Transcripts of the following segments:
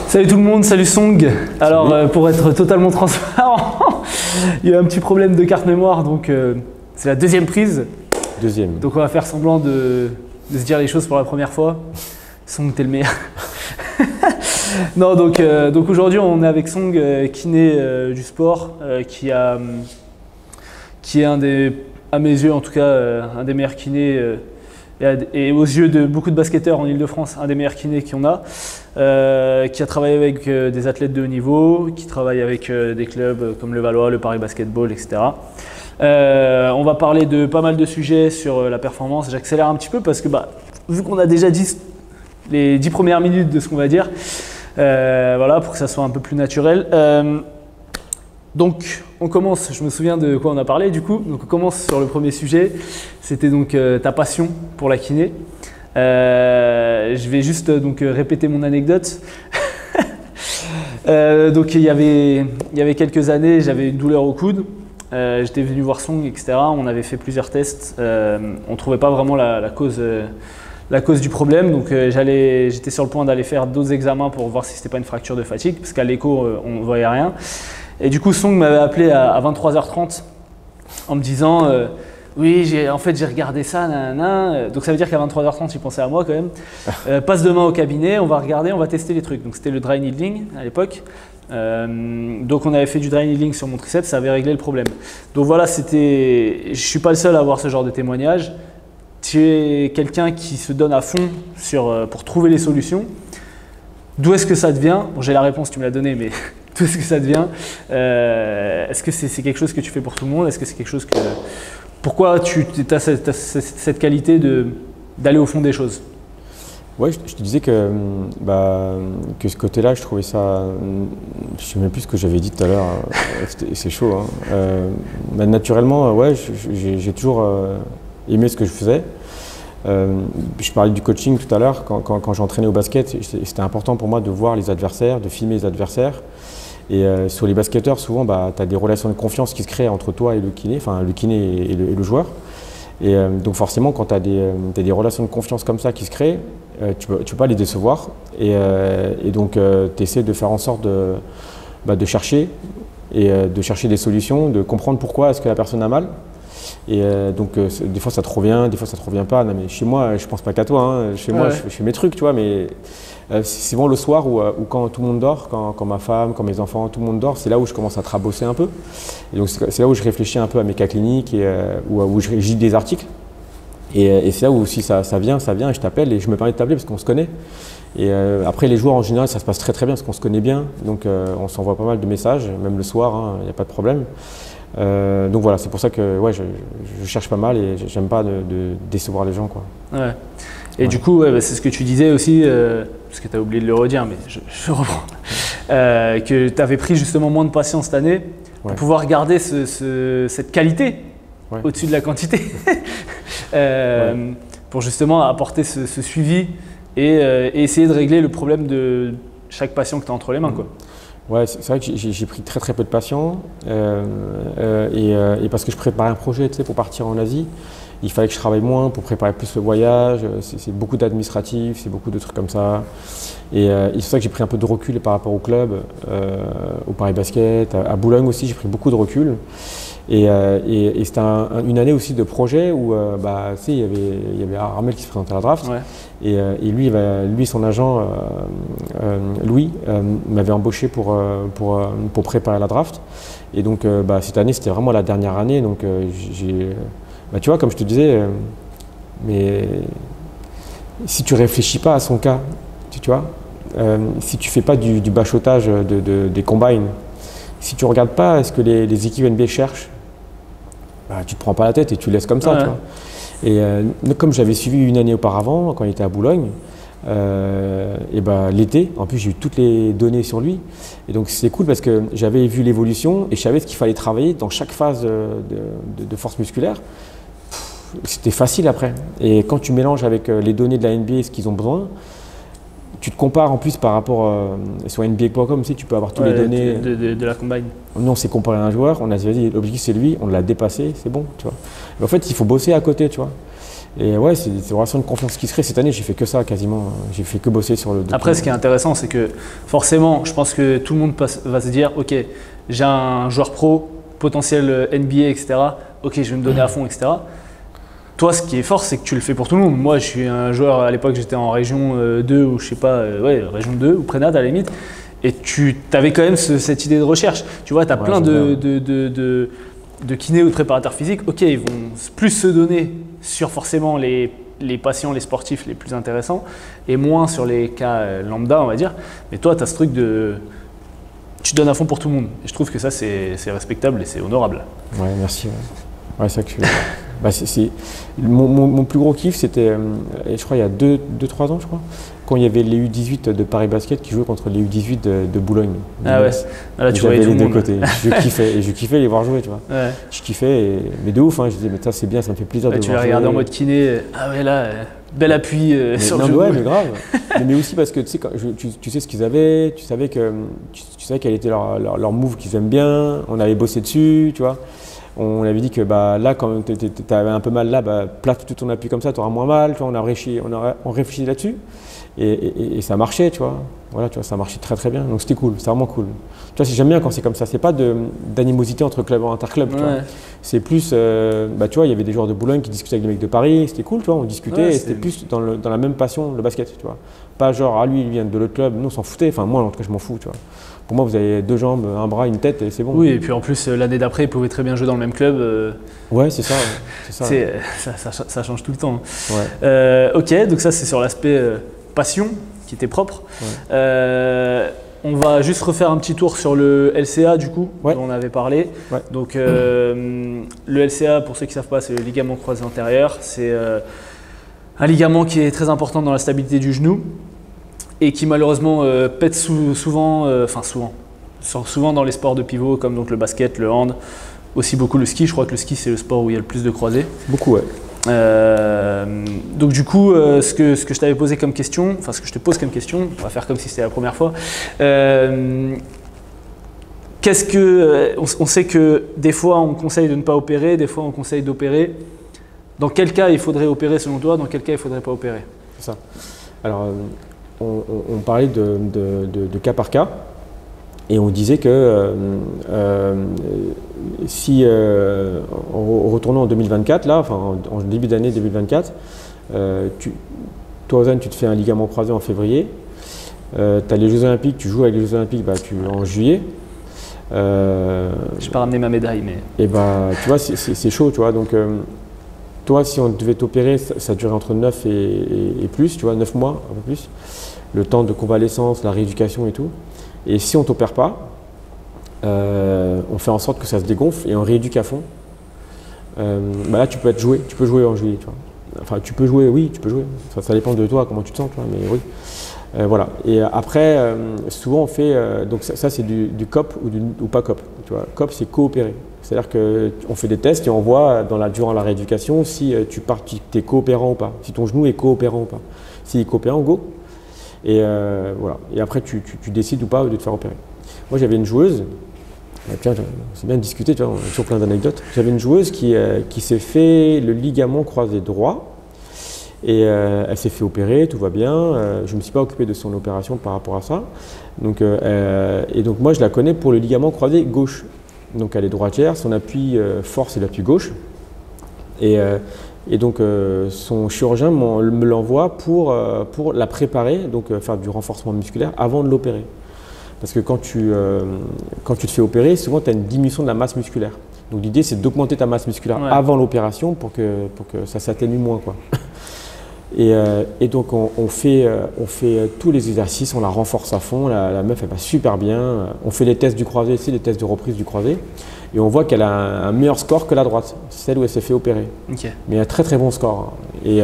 Salut tout le monde, salut Song. Alors pour être totalement transparent, il y a eu un petit problème de carte mémoire, donc c'est la deuxième prise. Donc on va faire semblant de se dire les choses pour la première fois. Song, t'es le meilleur. Non, donc aujourd'hui on est avec Song, kiné du sport, qui est un des, à mes yeux en tout cas, un des meilleurs kinés. Et aux yeux de beaucoup de basketteurs en Ile-de-France, un des meilleurs kinés qu'on a, qui a travaillé avec des athlètes de haut niveau, qui travaille avec des clubs comme le Valois, le Paris Basketball, etc. On va parler de pas mal de sujets sur la performance. J'accélère un petit peu parce que vu qu'on a déjà dit les 10 premières minutes de ce qu'on va dire, voilà, pour que ça soit un peu plus naturel. Donc on commence, je me souviens de quoi on a parlé du coup, donc on commence sur le premier sujet, c'était donc ta passion pour la kiné. Je vais juste répéter mon anecdote. Donc il y avait quelques années, j'avais une douleur au coude, j'étais venu voir Song, etc. On avait fait plusieurs tests, on ne trouvait pas vraiment la cause du problème, donc j'étais sur le point d'aller faire d'autres examens pour voir si c'était pas une fracture de fatigue, parce qu'à l'écho on ne voyait rien. Et du coup, Song m'avait appelé à 23h30 en me disant oui, j'ai regardé ça, nanana. Donc ça veut dire qu'à 23h30, il pensait à moi quand même. Passe demain au cabinet, on va regarder, on va tester les trucs. Donc c'était le dry needling à l'époque. Donc on avait fait du dry needling sur mon triceps, ça avait réglé le problème. Donc voilà, je suis pas le seul à avoir ce genre de témoignage. Tu es quelqu'un qui se donne à fond pour trouver les solutions. D'où est-ce que ça devient? Bon, j'ai la réponse, tu me l'as donnée, mais d'où est-ce que ça devient? Est-ce que c'est quelque chose que tu fais pour tout le monde? Est-ce que c'est quelque chose que… Pourquoi tu as cette qualité d'aller au fond des choses? Ouais, je te disais que ce côté-là, je trouvais ça… Je ne sais même plus ce que j'avais dit tout à l'heure, c'est chaud. Hein. Naturellement, ouais, j'ai toujours aimé ce que je faisais. Je parlais du coaching tout à l'heure, quand j'entraînais au basket, c'était important pour moi de voir les adversaires, de filmer les adversaires. Et sur les basketteurs, souvent, tu as des relations de confiance qui se créent entre toi et le kiné, enfin le kiné et le joueur. Et donc forcément, quand tu as des relations de confiance comme ça qui se créent, tu peux pas les décevoir. Et donc tu essaies de faire en sorte de chercher, de chercher des solutions, de comprendre pourquoi est-ce que la personne a mal. Et donc des fois ça te revient, des fois ça te revient pas. Non, mais chez moi, je pense pas qu'à toi. Hein. Chez moi, je fais mes trucs, tu vois. Mais c'est souvent le soir où quand tout le monde dort, quand ma femme, quand mes enfants, tout le monde dort, c'est là où je commence à trabosser un peu. Et donc c'est là où je réfléchis un peu à mes cas cliniques et où je rédige des articles. Et c'est là où si ça vient, et je t'appelle et je me permets de t'appeler parce qu'on se connaît. Et après les joueurs en général, ça se passe très très bien parce qu'on se connaît bien. Donc on s'envoie pas mal de messages, même le soir, il n'y a pas de problème. Donc voilà, c'est pour ça que ouais, je cherche pas mal et j'aime pas de décevoir les gens, quoi. Ouais. Et du coup, c'est ce que tu disais aussi, parce que tu as oublié de le redire, mais je reprends, que tu avais pris justement moins de patience cette année pour pouvoir garder cette qualité au-dessus de la quantité, pour justement apporter ce suivi et essayer de régler le problème de chaque patient que tu as entre les mains, quoi. Ouais, c'est vrai que j'ai pris très très peu de patients et parce que je préparais un projet, tu sais, pour partir en Asie, il fallait que je travaille moins pour préparer plus le voyage. C'est beaucoup d'administratifs, c'est beaucoup de trucs comme ça. Et c'est pour ça que j'ai pris un peu de recul par rapport au club, au Paris Basket, à Boulogne aussi, j'ai pris beaucoup de recul. Et c'était une année aussi de projet où tu sais, il y avait Armel qui se présentait à la draft. Ouais. Et lui, son agent, Louis, m'avait embauché pour préparer la draft. Et donc cette année, c'était vraiment la dernière année. Donc tu vois, comme je te disais, mais si tu réfléchis pas à son cas, tu vois, si tu fais pas du bachotage des combines, si tu regardes pas ce que les équipes NBA cherchent, tu te prends pas la tête et tu laisses comme ça. Ouais. Tu vois. Et comme j'avais suivi une année auparavant, quand il était à Boulogne, l'été, en plus j'ai eu toutes les données sur lui. Et donc c'est cool parce que j'avais vu l'évolution et je savais ce qu'il fallait travailler dans chaque phase de force musculaire. C'était facile après. Et quand tu mélanges avec les données de la NBA et ce qu'ils ont besoin, tu te compares en plus par rapport sur NBA.com, tu peux avoir toutes les données de la combine. Nous, on s'est comparé à un joueur, on a dit vas-y, l'objectif c'est lui, on l'a dépassé, c'est bon, tu vois. Mais en fait, il faut bosser à côté, tu vois. Et ouais, c'est une relation de confiance qui se crée. Cette année, j'ai fait que ça quasiment. J'ai fait que bosser sur le doping. Après, ce qui est intéressant, c'est que forcément, je pense que tout le monde va se dire, ok, j'ai un joueur pro, potentiel NBA, etc. Ok, je vais me donner à fond, etc. Toi, ce qui est fort, c'est que tu le fais pour tout le monde. Moi, je suis un joueur, à l'époque, j'étais en région 2 ou je sais pas, région 2 ou prénat à la limite. Et tu avais quand même cette idée de recherche. Tu vois, tu as plein de kinés ou de préparateurs physiques. Ok, ils vont plus se donner sur forcément les patients, les sportifs les plus intéressants et moins sur les cas lambda, on va dire. Mais toi, tu as ce truc de… Tu donnes à fond pour tout le monde. Et je trouve que ça, c'est respectable et c'est honorable. Ouais, merci. Ouais, c'est ça que mon plus gros kiff, c'était, je crois, il y a 2-3 ans, je crois, quand il y avait les U18 de Paris Basket qui jouaient contre les U18 de Boulogne. Ah ouais, là tu voyais les deux monde. côtés. Je kiffais les voir jouer, tu vois. Ouais. Je kiffais, mais de ouf, hein. Je disais, mais ça c'est bien, ça me fait plaisir de voir jouer. Tu l'as regardé en mode kiné, ah ouais là, bel appui sur le jeu. Ouais, mais grave. mais aussi parce que tu sais, tu sais ce qu'ils avaient, tu savais quel était leur move qu'ils aiment bien, on avait bossé dessus, tu vois. On avait dit que là, quand tu avais un peu mal là, place tout ton appui comme ça, tu auras moins mal. Tu vois, on réfléchit là-dessus et ça marchait, tu vois. Voilà, tu vois, ça marchait très très bien. Donc c'était cool, c'est vraiment cool. Tu vois, j'aime bien quand c'est comme ça. C'est pas d'animosité entre interclubs. Ouais. C'est plus, tu vois, il y avait des joueurs de Boulogne qui discutaient avec des mecs de Paris. C'était cool, tu vois, on discutait et c'était plus dans la même passion, le basket, tu vois. Pas genre, lui, il vient de l'autre club, nous on s'en foutait. Enfin, moi, en tout cas, je m'en fous, tu vois. Pour moi, vous avez 2 jambes, un bras, une tête et c'est bon. Oui, et puis en plus, l'année d'après, ils pouvaient très bien jouer dans le même club. Ouais, c'est ça. Ça change tout le temps. Ouais. Ok, donc ça, c'est sur l'aspect passion qui était propre. Ouais. On va juste refaire un petit tour sur le LCA, du coup, dont on avait parlé. Ouais. Donc, le LCA, pour ceux qui ne savent pas, c'est le ligament croisé antérieur. C'est un ligament qui est très important dans la stabilité du genou. Et qui malheureusement pète souvent dans les sports de pivot comme donc le basket, le hand, aussi beaucoup le ski. Je crois que le ski c'est le sport où il y a le plus de croisés. Beaucoup, ouais. Donc du coup, ce que je t'avais posé comme question, enfin ce que je te pose comme question, on va faire comme si c'était la première fois. On sait que des fois on conseille de ne pas opérer, des fois on conseille d'opérer. Dans quel cas il faudrait opérer selon toi, dans quel cas il ne faudrait pas opérer? C'est ça. Alors, on parlait de cas par cas et on disait que si en retournant en 2024, là, enfin en début d'année 2024, toi Ozan, tu te fais un ligament croisé en février, tu as les Jeux Olympiques, tu joues avec les Jeux Olympiques en juillet. Je n'ai pas ramené ma médaille, mais… Et tu vois, c'est chaud, tu vois. Donc, toi, si on devait t'opérer, ça durait entre 9 et plus, tu vois, 9 mois, un peu plus. Le temps de convalescence, la rééducation et tout. Et si on ne t'opère pas, on fait en sorte que ça se dégonfle et on rééduque à fond. Là, tu peux jouer en juillet, tu vois. Enfin, tu peux jouer, oui, tu peux jouer. Ça dépend de toi, comment tu te sens, tu vois, mais oui. Voilà. Et après, souvent on fait, donc ça c'est du COP ou pas COP. Tu vois. COP c'est coopérer. C'est-à-dire qu'on fait des tests et on voit durant la rééducation si tu es coopérant ou pas, si ton genou est coopérant ou pas. S'il est coopérant, go. Et voilà. Et après tu décides ou pas de te faire opérer. Moi j'avais une joueuse, tiens, c'est bien de discuter, tu vois, on a toujours plein d'anecdotes. J'avais une joueuse qui s'est fait le ligament croisé droit. Et elle s'est fait opérer, tout va bien. Je ne me suis pas occupé de son opération par rapport à ça. Donc, et donc moi, je la connais pour le ligament croisé gauche. Donc elle est droitière, son appui fort, c'est l'appui gauche. Et donc son chirurgien me l'envoie pour la préparer, donc faire du renforcement musculaire avant de l'opérer. Parce que quand tu te fais opérer, souvent tu as une diminution de la masse musculaire. Donc l'idée, c'est d'augmenter ta masse musculaire avant l'opération pour que ça s'atténue moins, quoi. Et donc on fait tous les exercices, on la renforce à fond, la meuf elle va super bien, on fait les tests du croisé ici, les tests de reprise du croisé, et on voit qu'elle a un meilleur score que la droite, celle où elle s'est fait opérer. Okay. Mais un très très bon score. Et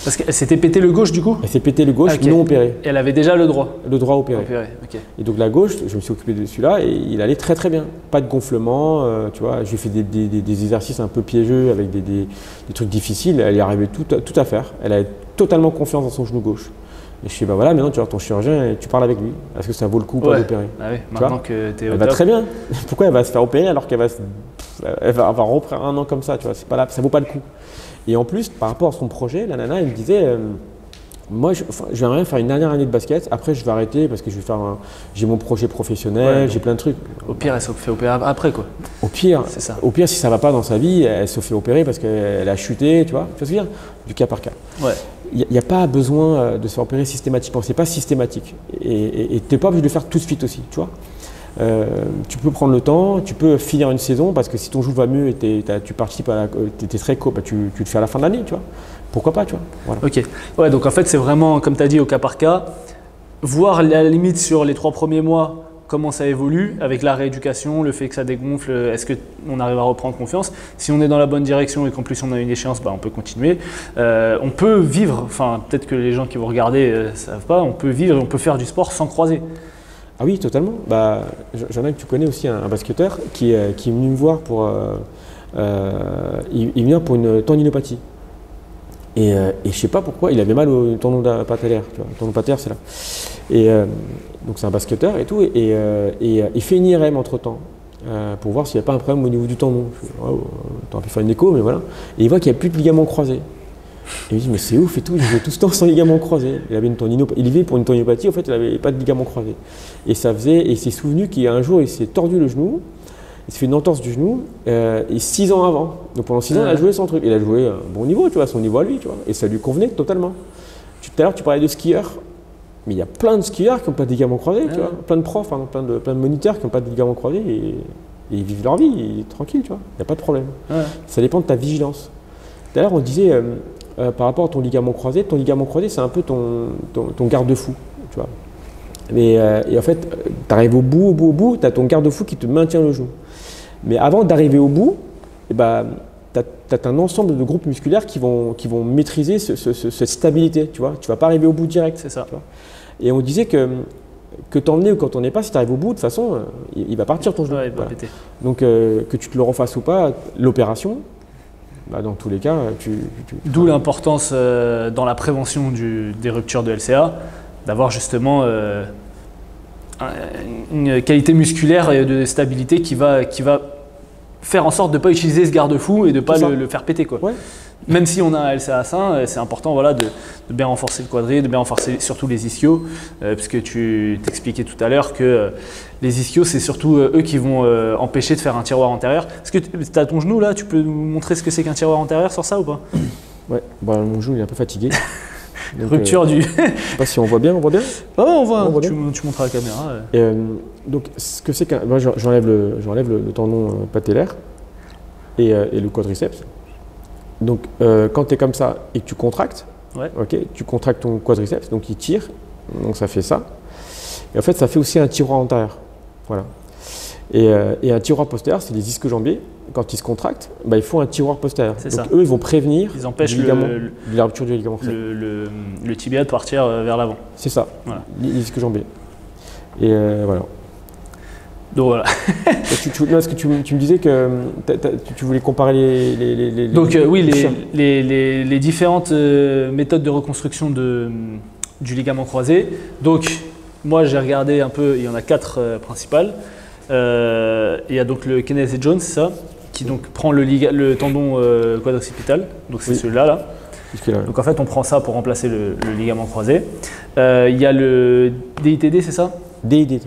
parce qu'elle s'était pété le gauche du coup? Elle s'est pété le gauche, non opéré. Et elle avait déjà le droit? Le droit opéré. Okay. Et donc la gauche, je me suis occupé de celui-là et il allait très très bien. Pas de gonflement, tu vois, j'ai fait des exercices un peu piégeux avec des trucs difficiles, elle y arrivait tout à faire. Elle a totalement confiance dans son genou gauche. Et je dis, voilà, maintenant tu vas voir ton chirurgien et tu parles avec lui. Est-ce que ça vaut le coup pas d'opérer? Ah oui, maintenant que tu es au top. Elle va très bien. Pourquoi elle va se faire opérer alors qu'elle va reprendre un an comme ça, tu vois, ça vaut pas le coup. Et en plus, par rapport à son projet, la nana, elle me disait, moi, j'aimerais faire une dernière année de basket. Après, je vais arrêter parce que j'ai mon projet professionnel, Ouais, j'ai plein de trucs. Au pire, elle se fait opérer après, quoi. Au pire, C'est ça. si ça va pas dans sa vie, elle se fait opérer parce qu'elle a chuté, tu vois. Tu vois ce que je veux dire? Du cas par cas. Ouais. Il n'y a pas besoin de se faire opérer systématiquement. C'est pas systématique. Et tu n'es pas obligé de le faire tout de suite aussi, tu vois. Tu peux prendre le temps, tu peux finir une saison parce que si ton jeu va mieux et tu participes tu es très co, bah, tu le fais à la fin de l'année, tu vois. Pourquoi pas, tu vois. Voilà. Ok. Ouais, donc en fait, c'est vraiment, comme tu as dit, au cas par cas, voir à la limite sur les 3 premiers mois comment ça évolue avec la rééducation, le fait que ça dégonfle, est-ce qu'on arrive à reprendre confiance. Si on est dans la bonne direction et qu'en plus on a une échéance, bah, on peut continuer. On peut vivre, enfin peut-être que les gens qui vont regarder ne savent pas, on peut vivre, on peut faire du sport sans croiser. Ah oui, totalement. Bah, j'en ai que tu connais aussi un basketteur qui est venu me voir pour, il vient pour une tendinopathie. Et je sais pas pourquoi, il avait mal au tendon patellaire. Tu vois, le tendon patellaire, c'est là. Et donc c'est un basketteur et tout, et il fait une IRM entre-temps pour voir s'il n'y a pas un problème au niveau du tendon. T'aurais pu faire une écho, mais voilà. Et il voit qu'il n'y a plus de ligaments croisés. Et il me dit, mais c'est ouf et tout, il jouait tout ce temps sans ligaments croisés. Il vivait pour une tendinopathie, en fait, il n'avait pas de ligaments croisés. Et il s'est souvenu qu'un jour, il s'est tordu le genou. Il s'est fait une entorse du genou et 6 ans avant. Donc pendant 6 ans, il a joué sans truc. Il a joué à un bon niveau, tu vois, son niveau à lui, tu vois. Et ça lui convenait totalement. Tout à l'heure, tu parlais de skieurs. Mais il y a plein de skieurs qui n'ont pas de ligaments croisés, tu vois. Plein de profs, hein, plein de moniteurs qui n'ont pas de ligaments croisés et ils vivent leur vie tranquille, tu vois. Il n'y a pas de problème. Ouais. Ça dépend de ta vigilance. Tout à l'heure, on disait, par rapport à ton ligament croisé, c'est un peu ton garde-fou, tu vois. Et en fait, tu arrives au bout, tu as ton garde-fou qui te maintient le genou. Mais avant d'arriver au bout, tu as un ensemble de groupes musculaires qui vont maîtriser cette stabilité. Tu ne vas pas arriver au bout direct. C'est ça. Tu vois. Et on disait que t'emmener ou quand on n'est pas, si tu arrives au bout, de toute façon, il va partir ton genou. Ouais, il va péter. Donc que tu te le refasses ou pas, l'opération, bah, dans tous les cas, D'où l'importance dans la prévention des ruptures de LCA, d'avoir justement une qualité musculaire et de stabilité qui va faire en sorte de ne pas utiliser ce garde-fou et de ne pas le faire péter, quoi. Ouais. Même si on a un LCA sain, c'est important, voilà, de bien renforcer le quadri, de bien renforcer surtout les ischios, puisque tu t'expliquais tout à l'heure que les ischios, c'est surtout eux qui vont empêcher de faire un tiroir antérieur. Est-ce que tu as ton genou là? Tu peux nous montrer ce que c'est qu'un tiroir antérieur sur ça ou pas? Ouais, bah, mon genou il est un peu fatigué. Donc, rupture du… Je sais pas si on voit bien, Ah ouais, on voit tu montres à la caméra. Donc ce que c'est qu'un… Moi j'enlève le tendon patellaire et le quadriceps. Donc quand tu es comme ça et que tu contractes, tu contractes ton quadriceps, donc il tire, donc ça fait ça. Et en fait ça fait aussi un tiroir antérieur. Voilà. Et un tiroir postérieur, c'est les ischio-jambiers. Quand ils se contractent, bah, ils font un tiroir postérieur. Donc ça. Eux, ils vont prévenir ils empêchent la rupture du ligament. Le tibia de partir vers l'avant. C'est ça, voilà. Les ischio-jambiers. Et voilà. Donc voilà. Est-ce que tu me disais que tu voulais comparer les Donc oui, les différentes méthodes de reconstruction du ligament croisé. Donc moi j'ai regardé un peu, il y en a 4 principales. Il y a donc le Kenneth-Jones, c'est ça, qui donc prend le tendon quadricipital, donc c'est celui-là là. Donc en fait on prend ça pour remplacer le ligament croisé. Il y a le DITD, c'est ça? DIDT.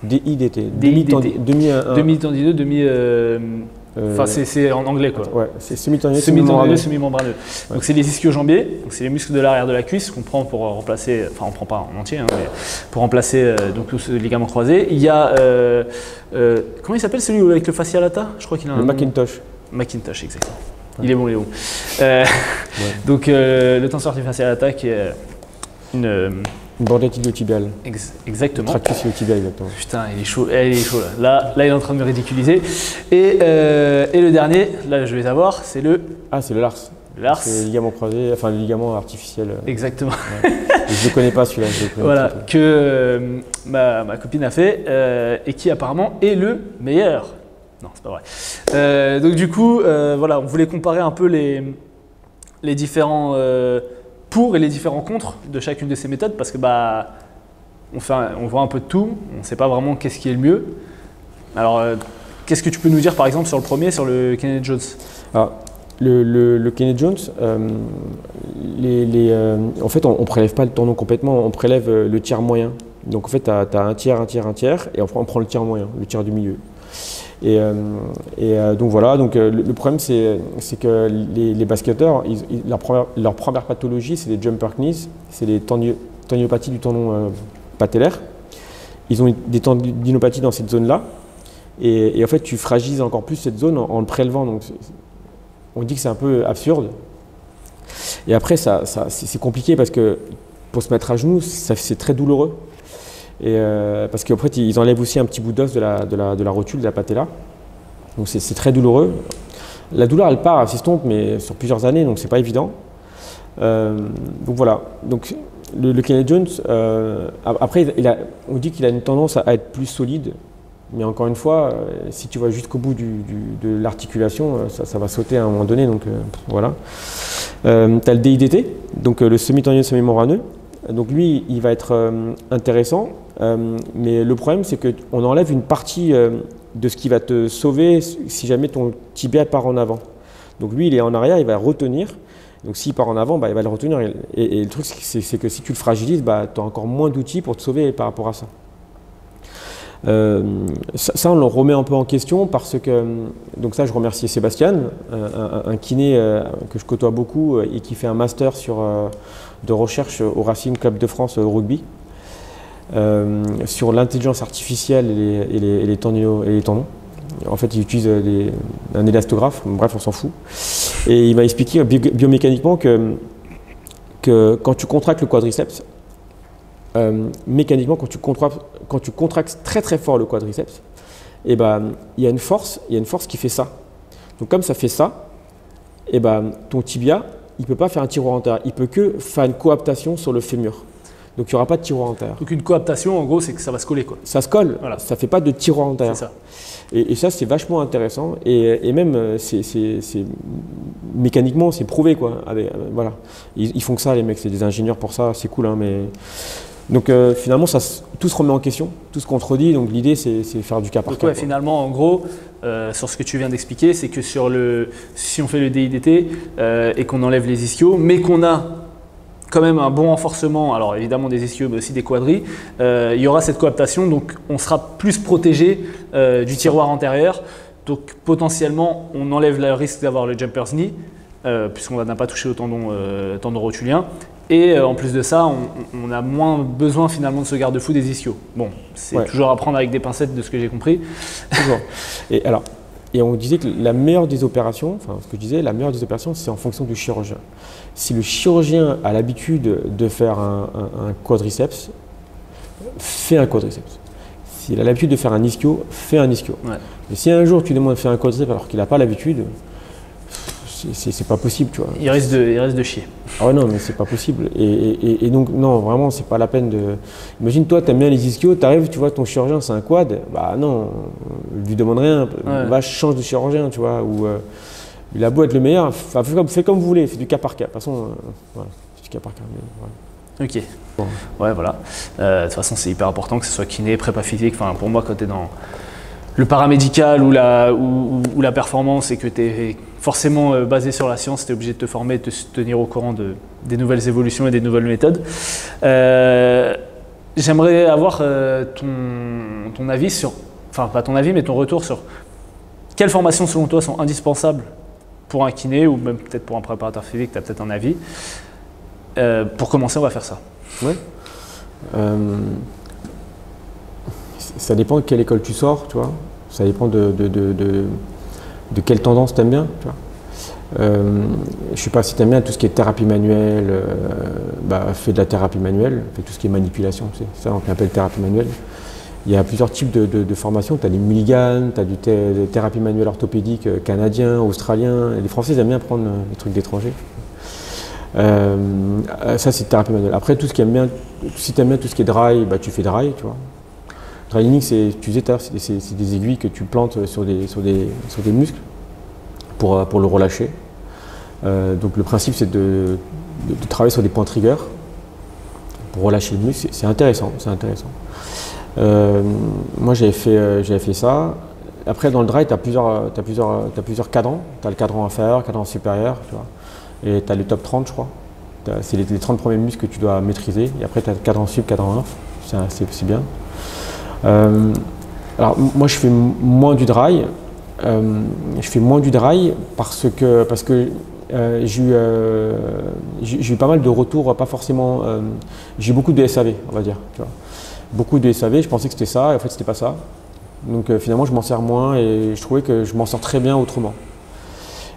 Demi-tendineux, enfin c'est en anglais quoi. Ouais, c'est semi-tendineux, semi-membraneux. Ouais. Donc c'est les ischio-jambiers, donc c'est les muscles de l'arrière de la cuisse qu'on prend pour remplacer, enfin on prend pas en entier, hein, mais pour remplacer donc tout ce ligament croisé. Il y a comment il s'appelle celui avec le fascia lata? Je crois qu'il a un nom. Macintosh. Macintosh, exactement. Ouais. Il est bon. Donc le tenseur du fascia lata qui est une bordette iliotibiale. Exactement. Tractus iliotibial, exactement. Putain, il est chaud là. Là, il est en train de me ridiculiser. Et le dernier, là, je vais savoir, c'est le… Ah, c'est le Lars. C'est le ligament croisé, enfin le ligament artificiel. Exactement. Ouais. Je ne le connais pas celui-là. Voilà, que ma copine a fait et qui apparemment est le meilleur. Non, c'est pas vrai. Donc du coup, voilà, on voulait comparer un peu les différents… pour et les différents contre de chacune de ces méthodes parce que on voit un peu de tout, on ne sait pas vraiment qu'est-ce qui est le mieux. Alors, qu'est-ce que tu peux nous dire par exemple sur le premier, sur le Kenneth-Jones? Alors, le Kenneth Jones, en fait, on ne prélève pas le tendon complètement, on prélève le tiers moyen. Donc en fait, tu as un tiers, un tiers, un tiers, et on prend le tiers moyen, le tiers du milieu. Donc voilà, donc, le problème c'est que les basketteurs, leur première pathologie, c'est les jumper knees, c'est les tendinopathies du tendon patellaire. Ils ont des tendinopathies dans cette zone-là, et en fait, tu fragilises encore plus cette zone en le prélevant. Donc, on dit que c'est un peu absurde. Et après, c'est compliqué parce que pour se mettre à genoux, c'est très douloureux. Et parce qu'en fait, ils enlèvent aussi un petit bout d'os de la rotule, de la patella. Donc c'est très douloureux. La douleur, elle part, elle s'estompe, mais sur plusieurs années, donc c'est pas évident. Donc voilà. Donc le Kenneth Jones, après, on dit qu'il a une tendance à être plus solide. Mais encore une fois, si tu vas jusqu'au bout de l'articulation, ça va sauter à un moment donné. Donc voilà. Tu as le DIDT, donc le semi-tendineux semi-membraneux. Donc lui, il va être intéressant, mais le problème, c'est qu'on enlève une partie de ce qui va te sauver si jamais ton tibia part en avant. Donc lui, il est en arrière, il va retenir. Donc s'il part en avant, il va le retenir. Et le truc, c'est que si tu le fragilises, tu as encore moins d'outils pour te sauver par rapport à ça. Ça, on le remet un peu en question parce que, donc ça, je remercie Sébastien, un kiné que je côtoie beaucoup et qui fait un master de recherche au Racing Club de France rugby sur l'intelligence artificielle et les tendons. En fait, il utilise un élastographe, bref, on s'en fout. Et il m'a expliqué biomécaniquement que quand tu contractes le quadriceps, mécaniquement, quand tu contractes très très fort le quadriceps, il y a une force qui fait ça. Donc comme ça fait ça, ton tibia, il ne peut pas faire un tiroir antérieur, il ne peut que faire une coaptation sur le fémur. Donc il n'y aura pas de tiroir antérieur. Donc une coaptation, en gros, c'est que ça va se coller, quoi. Ça se colle, voilà. Ça ne fait pas de tiroir antérieur. C'est ça. Et ça, c'est vachement intéressant. Et même, mécaniquement, c'est prouvé, quoi. Voilà. Ils font que ça, les mecs, c'est des ingénieurs pour ça, c'est cool, hein, mais... Donc finalement, tout se remet en question, tout se contredit. Donc l'idée, c'est faire du cas par cas. Ouais, finalement, en gros, sur ce que tu viens d'expliquer, c'est que si on fait le DIDT et qu'on enlève les ischios, mais qu'on a quand même un bon renforcement, alors évidemment des ischios, mais aussi des quadris, il y aura cette coaptation, donc on sera plus protégé du tiroir antérieur. Donc potentiellement, on enlève le risque d'avoir le jumper's knee, puisqu'on n'a pas touché au tendon rotulien. Et en plus de ça, on a moins besoin finalement de ce garde-fou des ischios. Bon, c'est toujours à prendre avec des pincettes de ce que j'ai compris. Toujours. Et on disait que la meilleure des opérations, enfin ce que je disais, la meilleure des opérations, c'est en fonction du chirurgien. Si le chirurgien a l'habitude de faire un quadriceps, fais un quadriceps. S'il a l'habitude de faire un ischio, fais un ischio. Ouais. Mais si un jour tu demandes de faire un quadriceps alors qu'il n'a pas l'habitude, c'est pas possible, tu vois. Il risque de chier. Ah ouais, non, mais c'est pas possible. Et donc, non, vraiment, c'est pas la peine de... Imagine, toi, t'aimes bien les ischios, t'arrives, tu vois, ton chirurgien, c'est un quad. Bah non, lui demande rien. Ouais. Va, change de chirurgien, tu vois. Ou il a beau être le meilleur, fais comme vous voulez, c'est du cas par cas. De toute façon, voilà, c'est du cas par cas. Mais, voilà. Ok. Bon. Ouais, voilà. De toute façon, c'est hyper important que ce soit kiné, prépa physique. Enfin, pour moi, quand t'es dans le paramédical ou la performance et que tu es forcément basé sur la science, tu es obligé de te former, de te tenir au courant des nouvelles évolutions et des nouvelles méthodes. J'aimerais avoir ton avis sur, enfin pas ton avis, mais ton retour sur quelles formations selon toi sont indispensables pour un kiné ou même peut-être pour un préparateur physique, tu as peut-être un avis. Pour commencer, on va faire ça. Ouais. Ça dépend de quelle école tu sors, tu vois. Ça dépend de quelle tendance tu aimes bien, tu vois. Je ne sais pas si tu aimes bien tout ce qui est thérapie manuelle, fais de la thérapie manuelle, fais tout ce qui est manipulation, c'est ça on appelle thérapie manuelle. Il y a plusieurs types de formations, tu as des Mulligan, tu as des thérapies manuelles orthopédiques canadiens, australiens. Les Français ils aiment bien prendre des trucs d'étrangers. Ça c'est thérapie manuelle. Après tout ce qui aime bien, si tu aimes bien tout ce qui est dry, tu fais dry, tu vois. Dry, tu disais tout à l'heure, c'est des aiguilles que tu plantes sur des muscles pour le relâcher. Donc le principe c'est de travailler sur des points trigger pour relâcher le muscle. C'est intéressant, c'est intéressant. Moi j'avais fait ça. Après, dans le dry, tu as plusieurs cadrans. Tu as le cadran inférieur, le cadran supérieur, tu vois. Et tu as les top 30, je crois. C'est les 30 premiers muscles que tu dois maîtriser. Et après, tu as le cadran sup, cadran inf. C'est bien. Alors, moi, je fais moins du dry. Parce que j'ai eu pas mal de retours, pas forcément. J'ai eu beaucoup de SAV, on va dire. Tu vois. Beaucoup de SAV, je pensais que c'était ça, et en fait, c'était pas ça. Donc finalement, je m'en sers moins et je trouvais que je m'en sors très bien autrement.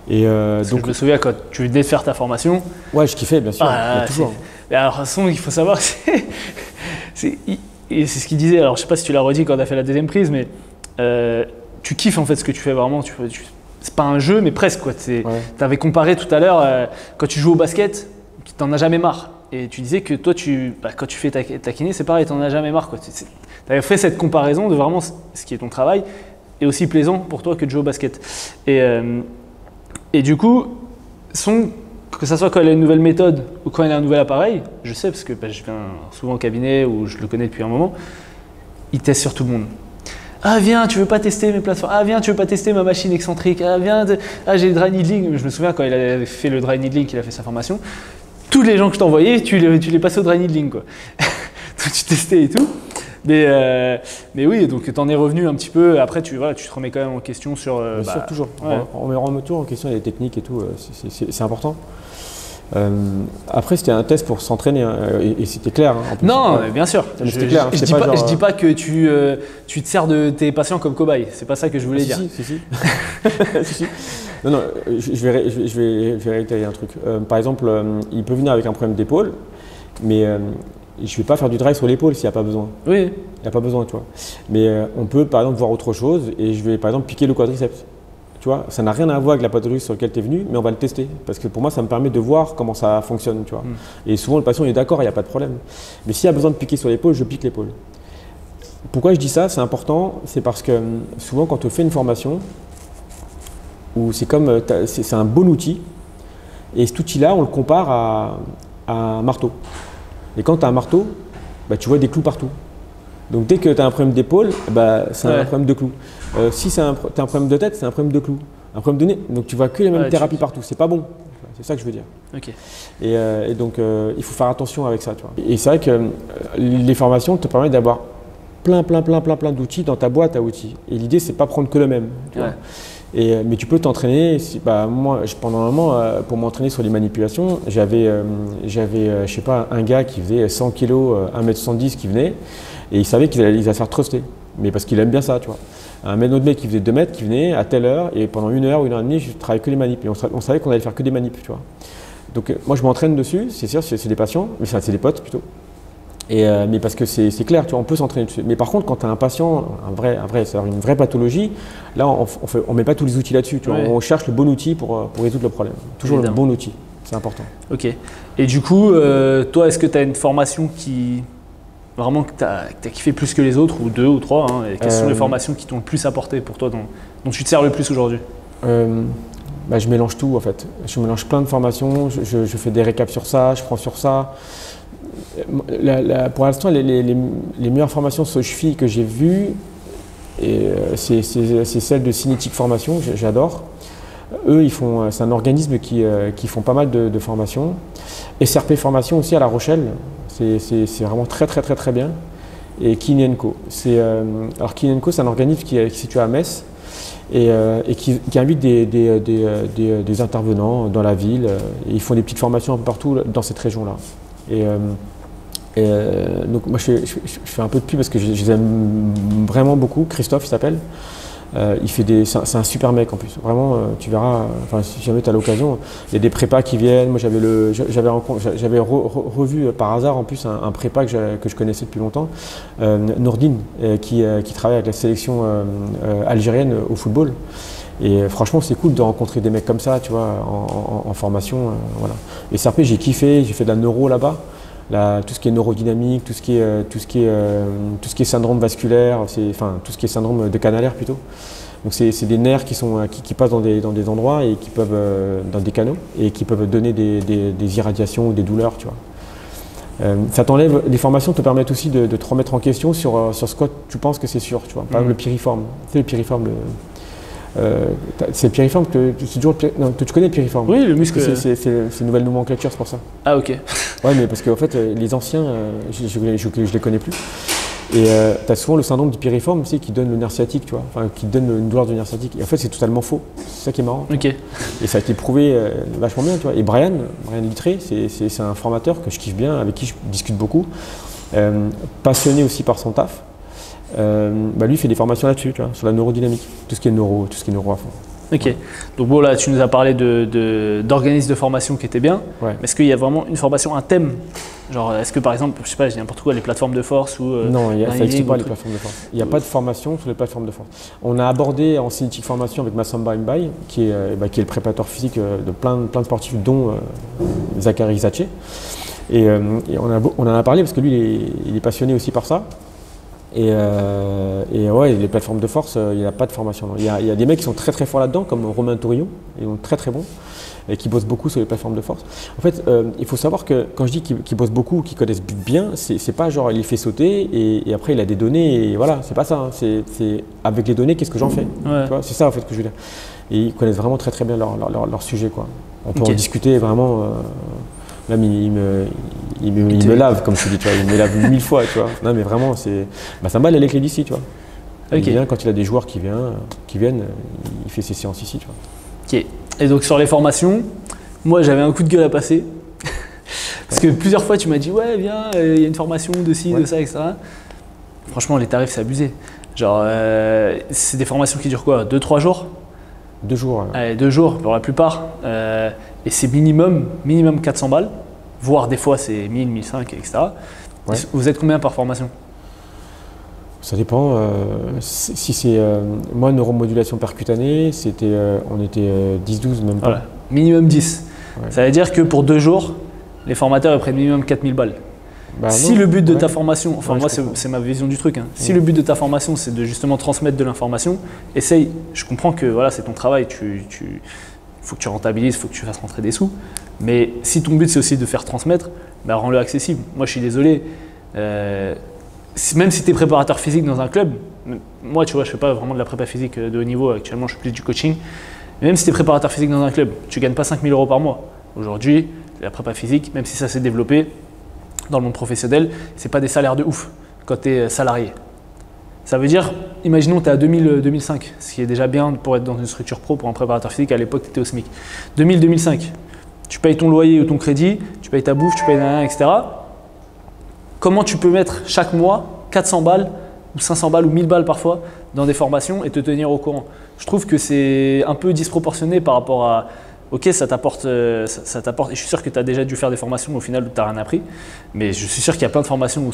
Et donc, je me souviens quand tu venais de faire ta formation. Ouais, je kiffais, bien sûr. Toujours. Mais alors, de toute façon, il faut savoir que et c'est ce qu'il disait. Alors, je sais pas si tu l'as redit quand on a fait la deuxième prise, mais tu kiffes en fait ce que tu fais vraiment. C'est pas un jeu, mais presque quoi. Tu avais comparé tout à l'heure quand tu joues au basket, tu t'en as jamais marre. Et tu disais que toi, quand tu fais ta kiné, c'est pareil, tu n'en as jamais marre. Tu avais fait cette comparaison de vraiment ce qui est ton travail et aussi plaisant pour toi que de jouer au basket. Et du coup, que ce soit quand il a une nouvelle méthode ou quand il a un nouvel appareil, je sais parce que je viens souvent au cabinet où je le connais depuis un moment, il teste sur tout le monde. Ah viens, tu veux pas tester mes plateformes. Ah viens, tu veux pas tester ma machine excentrique. Ah viens, j'ai le dry needling. Je me souviens quand il avait fait le dry needling, qu'il a fait sa formation. Tous les gens que je t'envoyais, tu les passais au dry needling quoi. Tu testais et tout. Mais oui, donc tu en es revenu un petit peu. Après, tu te remets quand même en question sur. Bien sûr, toujours. Ouais. On remet toujours en question les techniques et tout. C'est important. Après, c'était un test pour s'entraîner et c'était clair. Hein, non, bien sûr. C'était clair. Je dis pas que tu te sers de tes patients comme cobayes. C'est pas ça que je voulais dire. Si. Non, je vais réitérer un truc. Par exemple, il peut venir avec un problème d'épaule, mais je ne vais pas faire du drive sur l'épaule s'il n'y a pas besoin. Oui. Il n'y a pas besoin, tu vois. Mais on peut par exemple voir autre chose et je vais par exemple piquer le quadriceps. Tu vois, ça n'a rien à voir avec la pathologie sur laquelle tu es venu, mais on va le tester. Parce que pour moi, ça me permet de voir comment ça fonctionne, tu vois. Et souvent, le patient est d'accord, il n'y a pas de problème. Mais s'il y a besoin de piquer sur l'épaule, je pique l'épaule. Pourquoi je dis ça? C'est important, c'est parce que souvent, quand on fait une formation, où c'est un bon outil, et cet outil-là, on le compare à un marteau. Et quand tu as un marteau, tu vois des clous partout. Donc dès que tu as un problème d'épaule, c'est un problème de clous. Si tu as un problème de tête, c'est un problème de clous. Un problème de nez, donc tu vois que les mêmes thérapies partout. C'est pas bon. C'est ça que je veux dire. Okay. Et donc il faut faire attention avec ça. Tu vois. Et c'est vrai que les formations te permettent d'avoir plein d'outils dans ta boîte à outils. Et l'idée, c'est pas prendre que le même. Tu vois. Mais tu peux t'entraîner. Moi, pendant un moment, pour m'entraîner sur les manipulations, j'avais je sais pas, un gars qui faisait 100 kg, 1m70 qui venait, et il savait qu'il allait se faire thruster, mais parce qu'il aime bien ça, tu vois. Un autre mec qui faisait 2 mètres qui venait à telle heure, et pendant 1 heure ou 1 heure et demie, je travaillais que les manips. Et on savait qu'on allait faire que des manips, tu vois. Donc moi, je m'entraîne dessus, c'est sûr, c'est des patients, mais c'est des potes plutôt. Mais parce que c'est clair, tu vois, on peut s'entraîner dessus. Mais par contre, quand tu as un patient, c'est-à-dire une vraie pathologie, là, on met pas tous les outils là-dessus. Tu vois, on cherche le bon outil pour résoudre le problème. Toujours évidemment. Le bon outil, c'est important. Ok. Et du coup, toi, est-ce que tu as une formation qui vraiment que tu as kiffé plus que les autres, ou 2 ou 3 hein, et quelles sont les formations qui t'ont le plus apporté pour toi, dont tu te sers le plus aujourd'hui? Je mélange tout en fait. Je mélange plein de formations, je fais des récaps sur ça, je prends sur ça. Pour l'instant, les meilleures formations sur cheville que j'ai vues, c'est celle de Cinétique Formation, j'adore. Eux, c'est un organisme qui font pas mal de formations. SRP Formation aussi à La Rochelle, c'est vraiment très bien. Et Kin & Co. Alors Kin & Co, c'est un organisme qui est situé à Metz et qui invite des intervenants dans la ville. Et ils font des petites formations un peu partout dans cette région-là. Donc moi je fais un peu de pub parce que je les aime vraiment beaucoup. Christophe il s'appelle, c'est un super mec en plus, vraiment tu verras, si jamais tu as l'occasion, il y a des prépas qui viennent. Moi j'avais revu par hasard en plus un prépa que je connaissais depuis longtemps, Nourdine, qui travaille avec la sélection algérienne au football. Et franchement, c'est cool de rencontrer des mecs comme ça, tu vois, en formation. Voilà. Et SRP, j'ai kiffé, j'ai fait de la neuro là-bas. Tout ce qui est neurodynamique, tout ce qui est syndrome vasculaire, tout ce qui est syndrome de canalaire plutôt. Donc c'est des nerfs qui passent dans des endroits et qui peuvent, dans des canaux, et qui peuvent donner des irradiations ou des douleurs, tu vois. Ça t'enlève, les formations te permettent aussi de te remettre en question sur ce que tu penses que c'est sûr. Tu vois. Par exemple, le piriforme. Tu sais, le piriforme, c'est le piriforme que c'est toujours non, tu connais le piriforme? Oui, le muscle. C'est une nouvelle nomenclature, c'est pour ça. Ah, ok. Ouais, mais parce qu'en fait, les anciens, je les connais plus. Et tu as souvent le syndrome du piriforme, tu sais, qui donne le nerf sciatique, tu vois, enfin, qui donne une douleur du nerf sciatique. Et en fait, c'est totalement faux. C'est ça qui est marrant. Ok. Et ça a été prouvé vachement bien, tu vois. Et Brian Littré, c'est un formateur que je kiffe bien, avec qui je discute beaucoup, passionné aussi par son taf. Lui, il fait des formations là-dessus, tu vois, sur la neurodynamique, tout ce qui est neuro à fond. Ok. Donc bon, là, tu nous as parlé d'organismes de formation qui étaient bien. Ouais. Mais est-ce qu'il y a vraiment une formation, un thème? Genre, est-ce que par exemple, je sais pas, j'ai n'importe quoi, les plateformes de force ou non, ça n'existe pas les truc. plateformes de force. Il n'y a pas de formation sur les plateformes de force. On a abordé en Cinétique Formation avec Massamba Mbaye, qui est le préparateur physique de plein de sportifs, dont Zachary Zaché. Et on en a parlé parce que lui, il est passionné aussi par ça. Et ouais, les plateformes de force, il n'y a pas de formation. Il y a des mecs qui sont très très forts là-dedans, comme Romain Tourillon, ils sont très très bons, et qui bossent beaucoup sur les plateformes de force. En fait, il faut savoir que quand je dis qu'ils bossent beaucoup, qu'ils connaissent bien, c'est pas genre il les fait sauter et après il a des données et voilà, c'est pas ça. Hein. C'est avec les données, qu'est-ce que j'en fais? Ouais. Tu vois, c'est ça en fait que je veux dire. Et ils connaissent vraiment très très bien leur sujet, quoi. On peut Ok. en discuter vraiment. Là, il me lave, comme tu dis, tu vois, il me lave 1000 fois, tu vois. Non, mais vraiment, ça m'a les clés d'ici, tu vois. Ok. Il vient, quand il a des joueurs qui viennent, il fait ses séances ici, tu vois. Ok. Et donc sur les formations, moi j'avais un coup de gueule à passer. Parce que plusieurs fois tu m'as dit ouais viens, il y a une formation de ci, de ça, etc. Franchement les tarifs c'est abusé. Genre c'est des formations qui durent quoi? 2-3 jours? 2 jours. Allez, 2 jours pour la plupart. Et c'est minimum 400 balles. Voire des fois c'est 1000, 1500, etc. Ouais. Vous êtes combien par formation? Ça dépend. Si c'est moi, neuromodulation percutanée, on était 10-12 même pas. Voilà. Minimum 10. Ouais. Ça veut dire que pour 2 jours, les formateurs ils prennent minimum 4000 balles. Bah, Si non. le but de Ouais. ta formation, enfin Ouais, moi je comprends. c'est ma vision du truc, hein. Si le but de ta formation c'est de justement transmettre de l'information, essaye, je comprends que voilà, c'est ton travail, faut que tu rentabilises, il faut que tu fasses rentrer des sous, mais si ton but c'est aussi de faire transmettre, bah, rends-le accessible. Moi je suis désolé, même si tu es préparateur physique dans un club, moi tu vois je fais pas vraiment de la prépa physique de haut niveau, actuellement je fais plus du coaching, mais même si tu es préparateur physique dans un club, tu gagnes pas 5000 € par mois. Aujourd'hui, la prépa physique, même si ça s'est développé, dans le monde professionnel, c'est pas des salaires de ouf quand tu es salarié. Ça veut dire, imaginons que tu es à 2005, ce qui est déjà bien pour être dans une structure pro pour un préparateur physique, à l'époque tu étais au SMIC. 2005, tu payes ton loyer ou ton crédit, tu payes ta bouffe, tu payes etc. Comment tu peux mettre chaque mois 400 balles ou 500 balles ou 1000 balles parfois dans des formations et te tenir au courant? Je trouve que c'est un peu disproportionné par rapport à ok, ça t'apporte, et je suis sûr que tu as déjà dû faire des formations au final où tu n'as rien appris, mais je suis sûr qu'il y a plein de formations où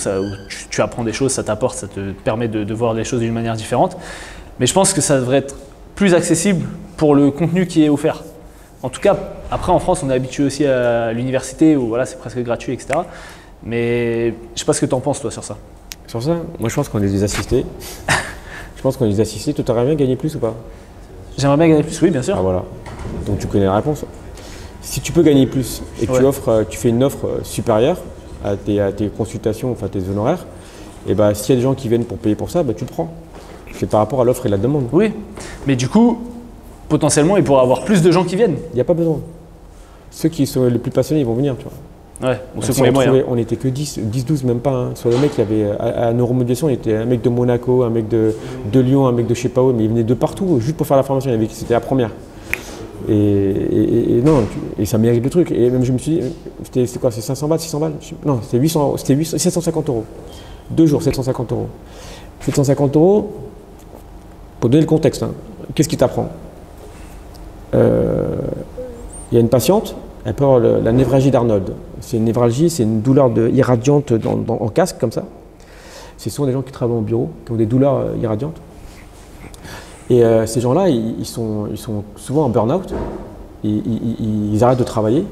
tu apprends des choses, ça t'apporte, ça te permet de voir les choses d'une manière différente. Mais je pense que ça devrait être plus accessible pour le contenu qui est offert. En tout cas, après en France, on est habitué aussi à l'université où voilà, c'est presque gratuit, etc. Mais je ne sais pas ce que tu en penses toi sur ça. Sur ça, moi je pense qu'on est des assistés. Je pense qu'on est des assistés. Toi, t'aurais bien gagné plus ou pas? J'aimerais bien gagner plus, oui, bien sûr. Ah voilà. Donc tu connais la réponse. Si tu peux gagner plus et que Ouais. tu fais une offre supérieure à tes consultations, enfin tes honoraires, et bah s'il y a des gens qui viennent pour payer pour ça, bah tu le prends. C'est par rapport à l'offre et la demande. Oui, mais du coup, potentiellement, il pourrait y avoir plus de gens qui viennent. Il n'y a pas besoin. Ceux qui sont les plus passionnés, ils vont venir, tu vois. Ouais, ou ceux On qui ont les moyens. on était que 10-12, même pas. Hein. Sur le mec, il y avait à neuromodulation, il était un mec de Monaco, un mec de Lyon, un mec de je sais pas où, mais il venait de partout, juste pour faire la formation. C'était la première. Et non, et ça mérite le truc. Et même je me suis dit, c'était quoi, c'est 500 balles, 600 balles? Non, c'était 750 €. 2 jours, 750 €. 750 €, pour donner le contexte, hein, qu'est-ce qui t'apprend? Il y a une patiente, elle peut avoir la névralgie d'Arnold. C'est une névralgie, c'est une douleur irradiante en casque, comme ça. Ce sont des gens qui travaillent au bureau, qui ont des douleurs irradiantes. Et ces gens-là, ils sont souvent en burn-out. Ils arrêtent de travailler.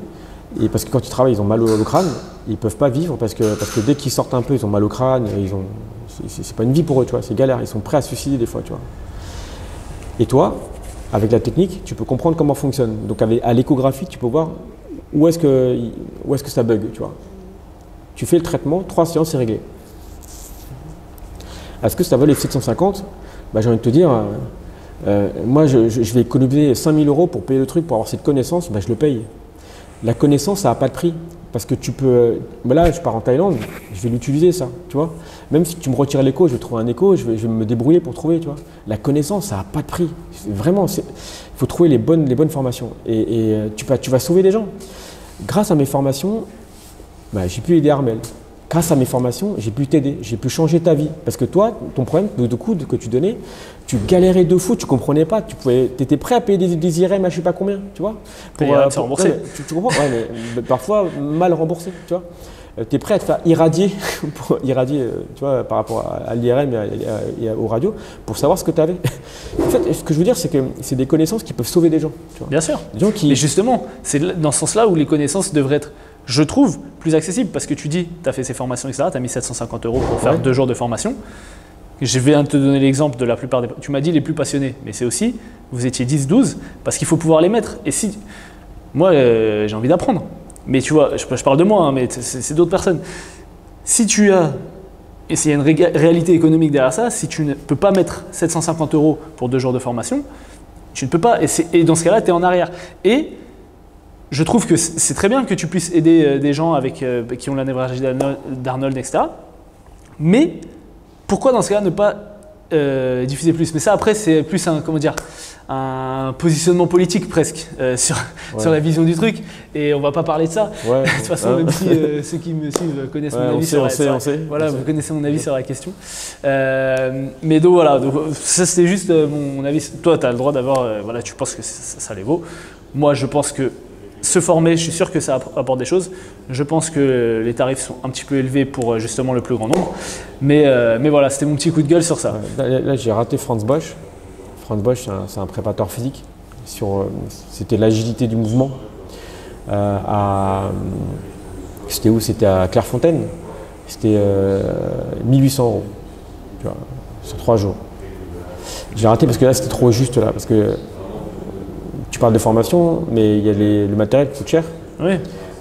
Et parce que quand ils travaillent, ils ont mal au crâne. Ils ne peuvent pas vivre parce que dès qu'ils sortent un peu, ils ont mal au crâne. C'est pas une vie pour eux, tu vois. C'est galère. Ils sont prêts à se suicider des fois, tu vois. Et toi, avec la technique, tu peux comprendre comment fonctionne. Donc à l'échographie, tu peux voir où est-ce que ça bug, tu vois. tu fais le traitement, 3 séances, c'est réglé. Est-ce que ça vaut les 750? J'ai envie de te dire, moi je vais économiser 5000 € pour payer le truc, pour avoir cette connaissance, je le paye. La connaissance, ça n'a pas de prix. Parce que tu peux. Là, je pars en Thaïlande, je vais l'utiliser ça, tu vois. Même si tu me retires l'écho, je vais trouver un écho, je vais me débrouiller pour trouver, tu vois. La connaissance, ça n'a pas de prix. Vraiment, il faut trouver les bonnes formations. Et tu vas sauver des gens. Grâce à mes formations, j'ai pu aider Armel. Grâce à mes formations, j'ai pu t'aider, j'ai pu changer ta vie. Parce que toi, ton problème de coude que tu donnais, tu galérais de fou, tu ne comprenais pas. Tu étais prêt à payer des IRM à je ne sais pas combien, tu vois. Pour rembourser. Ouais, tu comprends, ouais, mais parfois mal remboursé, tu vois. Tu es prêt à te faire irradier, tu vois, par rapport à l'IRM et aux radios, pour savoir ce que tu avais. En fait, ce que je veux dire, c'est que c'est des connaissances qui peuvent sauver des gens. Tu vois. Bien sûr. Des gens qui... Mais justement, c'est dans ce sens-là où les connaissances devraient être, je trouve, plus accessibles. Parce que tu dis, tu as fait ces formations, etc. Tu as mis 750 € pour faire 2 jours de formation. Je vais te donner l'exemple de la plupart des... Tu m'as dit les plus passionnés, mais c'est aussi, vous étiez 10-12, parce qu'il faut pouvoir les mettre. Et si... Moi, j'ai envie d'apprendre. Mais tu vois, je parle de moi, hein, mais c'est d'autres personnes. Si tu as... Et s'il y a une réalité économique derrière ça, si tu ne peux pas mettre 750 € pour 2 jours de formation, tu ne peux pas. Et dans ce cas-là, tu es en arrière. Et je trouve que c'est très bien que tu puisses aider des gens qui ont la névralgie d'Arnold, etc. Mais pourquoi dans ce cas-là ne pas diffuser plus? Mais ça, après, c'est plus un positionnement politique presque sur la vision du truc. Et on ne va pas parler de ça. Ouais, de toute façon, même si ceux qui me suivent connaissent mon avis sur vous connaissez mon avis sur la question. Mais donc voilà, ça c'était juste mon avis. Toi, tu as le droit d'avoir, tu penses que ça les vaut. Moi, je pense que se former, je suis sûr que ça apporte des choses. Je pense que les tarifs sont un petit peu élevés pour justement le plus grand nombre. Mais voilà, c'était mon petit coup de gueule sur ça. Là j'ai raté Franz Bosch. Franz Bosch, c'est un préparateur physique. C'était l'agilité du mouvement. C'était où? C'était à Clairefontaine. C'était 1800 €, tu vois, sur 3 jours. J'ai raté parce que là, c'était trop juste là. Parce que tu parles de formation, mais il y a le matériel qui coûte cher. Oui.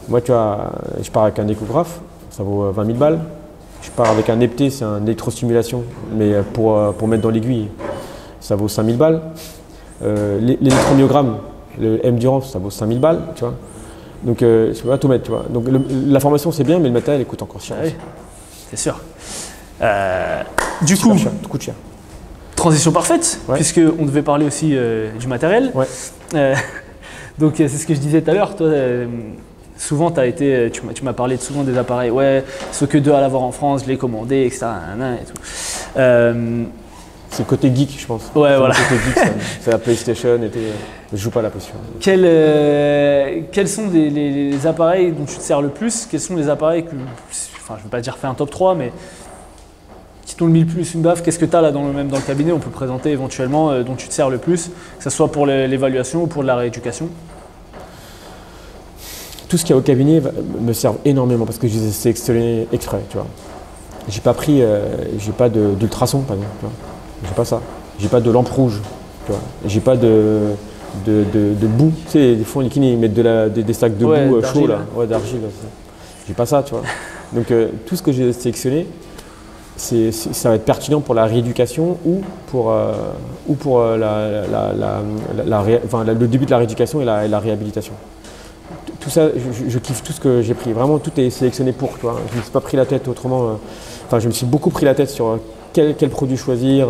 Moi, tu vois, je pars avec un échographe, ça vaut 20 000 balles. Je pars avec un EPT, c'est une électrostimulation, mais pour mettre dans l'aiguille, ça vaut 5 000 balles. L'électromyogramme, le M-Durance, ça vaut 5 000 balles, tu vois. Donc, je peux pas tout mettre, tu vois. Donc, la formation, c'est bien, mais le matériel, il coûte encore cher. Oui, c'est sûr. Du coup, tout coûte cher. Transition parfaite, puisqu'on devait parler aussi du matériel. Ouais. Donc, c'est ce que je disais tout à l'heure. Toi, souvent, tu m'as parlé souvent des appareils. Ouais, ce que 2 à l'avoir en France, je l'ai commandé, etc. Et tout. C'est le côté geek, je pense. Ouais, voilà. C'est le côté geek, c'est la PlayStation. Je joue pas à la PlayStation. Quels sont les appareils dont tu te sers le plus? Quels sont les appareils que, je ne veux pas dire faire un top 3, mais qui t'ont mis le plus une baffe? Qu'est-ce que tu as là dans le cabinet? On peut présenter éventuellement dont tu te sers le plus, que ce soit pour l'évaluation ou pour de la rééducation. Tout ce qu'il y a au cabinet me sert énormément parce que je les ai sélectionnés exprès, tu vois. J'ai pas d'ultrasons par exemple, tu vois. J'ai pas ça. J'ai pas de lampe rouge, tu vois. J'ai pas de boue. Tu sais, des fois les kinés ils mettent des sacs de boue chauds là, d'argile. J'ai pas ça, tu vois. Donc tout ce que j'ai sélectionné, ça va être pertinent pour la rééducation ou pour le début de la rééducation et la réhabilitation. Tout ça, je kiffe tout ce que j'ai pris. Vraiment, tout est sélectionné pour, tu vois. Je ne me suis pas pris la tête autrement. Je me suis beaucoup pris la tête sur quel produit choisir,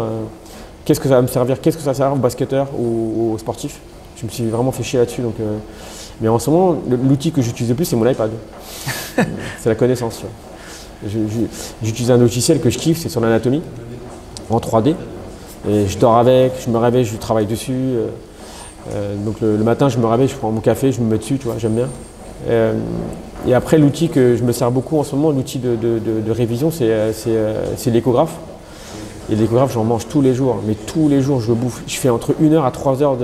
qu'est-ce que ça va me servir, qu'est-ce que ça sert aux basketteurs ou aux sportifs. Je me suis vraiment fait chier là-dessus. Mais en ce moment, l'outil que j'utilise le plus, c'est mon iPad. C'est la connaissance. Tu vois. J'utilise un logiciel que je kiffe, c'est sur l'anatomie, en 3D. Et je dors avec, je me réveille, je travaille dessus. Donc le matin, je me réveille, je prends mon café, je me mets dessus, tu vois, j'aime bien. Et après, l'outil que je me sers beaucoup en ce moment, l'outil de révision, c'est l'échographe. Et l'échographe, j'en mange tous les jours, mais tous les jours, je le bouffe. Je fais entre 1 heure à 3 heures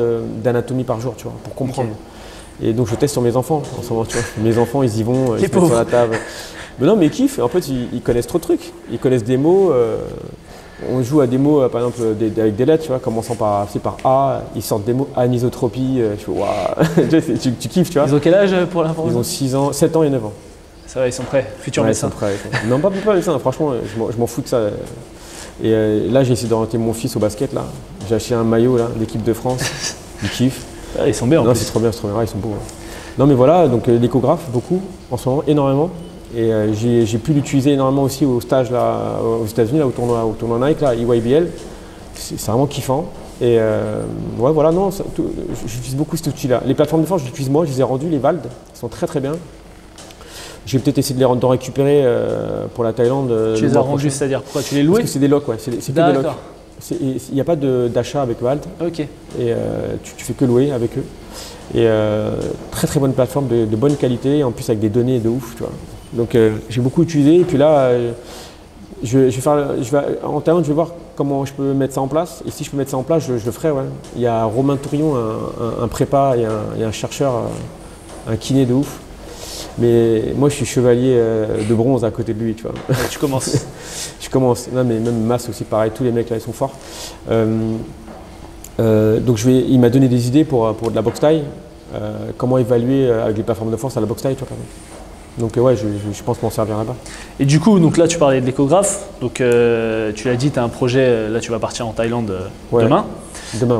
d'anatomie par jour, tu vois, pour comprendre. Okay. Et donc, je teste sur mes enfants en ce moment, tu vois. Mes enfants, ils y vont, ils se mettent sur la table. Mais non, mais ils kiffent. En fait, ils connaissent trop de trucs. Ils connaissent des mots. On joue à des mots, par exemple, avec des lettres, tu vois, commençant par A, ils sortent des mots, anisotropie, je fais waouh, tu kiffes, tu vois. Ils ont quel âge pour l'information? Ils ont 6 ans, 7 ans et 9 ans. Ça va, ils sont prêts, futur Ouais, ils médecin. sont prêts. Non, pas médecin, franchement, je m'en fous de ça. Et là, j'ai essayé d'orienter mon fils au basket. Là. J'ai acheté un maillot d'équipe de France. Il kiffe. Ah, ils sont bien en Non, plus. c'est trop bien, ouais, ils sont beaux. Ouais. Non, mais voilà, donc l'échographe, beaucoup, en ce moment, énormément. Et j'ai pu l'utiliser énormément aussi au stage là, aux États-Unis, au tournoi Nike, là, EYBL. C'est vraiment kiffant. Et ouais, voilà, non, j'utilise beaucoup cet outil-là. Les plateformes de force, je les utilise moi, je les ai rendues, les Vald, elles sont très très bien. Je vais peut-être essayer d'en récupérer pour la Thaïlande. Tu les as rendus, c'est-à-dire pourquoi tu les louais? Parce que c'est des locs, ouais, c'est que des locs. Il n'y a pas d'achat avec Vald. Ok. Et tu fais que louer avec eux. Et très très bonne plateforme de bonne qualité, en plus avec des données de ouf, tu vois. Donc j'ai beaucoup utilisé, et puis là, en Thaïlande, je vais voir comment je peux mettre ça en place. Et si je peux mettre ça en place, je le ferai, ouais. Il y a Romain Tourion, un prépa et un chercheur, un kiné de ouf. Mais moi, je suis chevalier de bronze à côté de lui, tu vois. Ouais, tu commences. Je commence. Non, mais même Mass aussi, pareil. Tous les mecs là, ils sont forts. Donc il m'a donné des idées pour de la boxe taille. Comment évaluer avec les plateformes de force à la boxe taille, tu vois, par exemple. Donc ouais, je pense m'en servir là-bas. Et du coup, donc là, tu parlais de l'échographe. Donc tu l'as dit, tu as un projet. Là, tu vas partir en Thaïlande demain. Demain,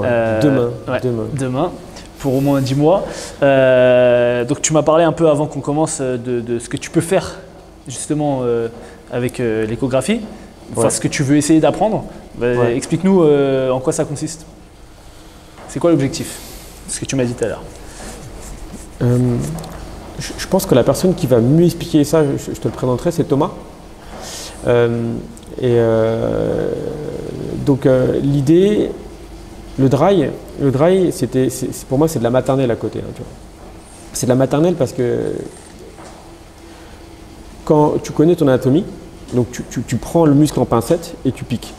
ouais. Demain. Pour au moins 10 mois. Donc tu m'as parlé un peu avant qu'on commence de ce que tu peux faire justement avec l'échographie, enfin ce que tu veux essayer d'apprendre. Explique-nous en quoi ça consiste. C'est quoi l'objectif? Ce que tu m'as dit tout à l'heure. Je pense que la personne qui va mieux expliquer ça, je te le présenterai, c'est Thomas. Donc l'idée, le dry, pour moi, c'est de la maternelle à côté. Hein, c'est de la maternelle parce que quand tu connais ton anatomie, donc tu prends le muscle en pincette et tu piques.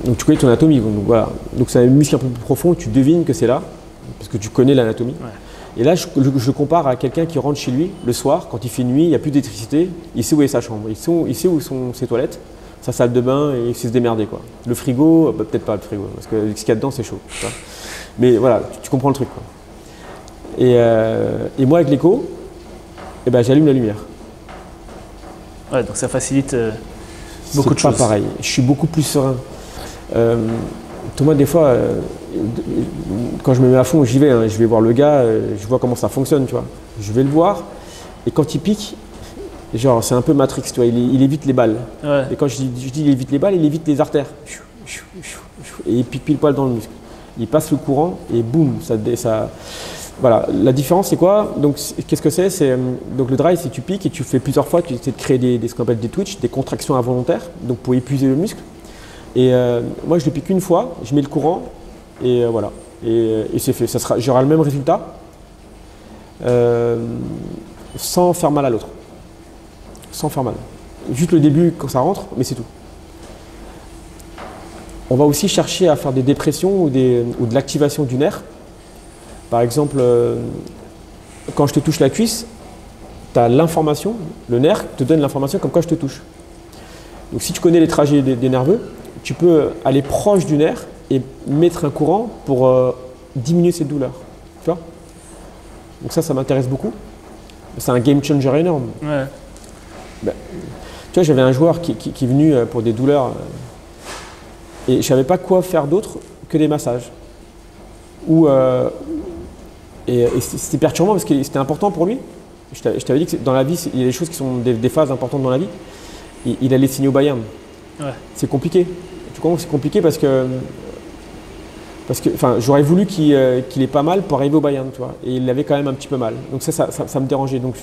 Donc tu connais ton anatomie, donc voilà. Donc c'est un muscle un peu plus profond, tu devines que c'est là, parce que tu connais l'anatomie. Ouais. Et là, je compare à quelqu'un qui rentre chez lui le soir, quand il fait nuit, il n'y a plus d'électricité, il sait où est sa chambre, il sait où sont ses toilettes, sa salle de bain, et il sait se démerder, quoi. Le frigo, peut-être pas le frigo, parce que ce qu'il y a dedans, c'est chaud. Mais voilà, tu comprends le truc, quoi. Et moi, avec l'écho, j'allume la lumière. Ouais, donc ça facilite beaucoup de choses. C'est pas pareil, je suis beaucoup plus serein. Thomas, des fois, quand je me mets à fond, j'y vais, hein, je vais voir le gars, je vois comment ça fonctionne, tu vois. Je vais le voir, et quand il pique, genre c'est un peu Matrix, tu vois, il évite les balles. Ouais. Et quand je dis il évite les balles, il évite les artères. Et il pique pile poil dans le muscle. Il passe le courant, et boum, ça. Voilà, la différence c'est quoi? Donc qu'est-ce que c'est? Donc le dry, c'est tu piques et tu fais plusieurs fois, tu essaies de créer ce qu'on appelle des twitch, des contractions involontaires, donc pour épuiser le muscle. Et moi je le pique une fois, je mets le courant et voilà. Et c'est fait. J'aurai le même résultat sans faire mal à l'autre. Sans faire mal. Juste le début quand ça rentre, mais c'est tout. On va aussi chercher à faire des dépressions ou de l'activation du nerf. Par exemple, quand je te touche la cuisse, tu as l'information, le nerf te donne l'information comme quoi je te touche. Donc si tu connais les trajets des nerveux, tu peux aller proche du nerf et mettre un courant pour diminuer cette douleur. Tu vois? Donc ça m'intéresse beaucoup. C'est un game changer énorme. Ouais. Tu vois, j'avais un joueur qui est venu pour des douleurs et je ne savais pas quoi faire d'autre que des massages. Et c'était perturbant parce que c'était important pour lui. Je t'avais dit que dans la vie, il y a des choses qui sont des phases importantes dans la vie. Il allait signer au Bayern. Ouais. C'est compliqué. Tu comprends que c'est compliqué parce que j'aurais voulu qu'il ait pas mal pour arriver au Bayern, tu vois. Et il avait quand même un petit peu mal. Donc ça me dérangeait. Donc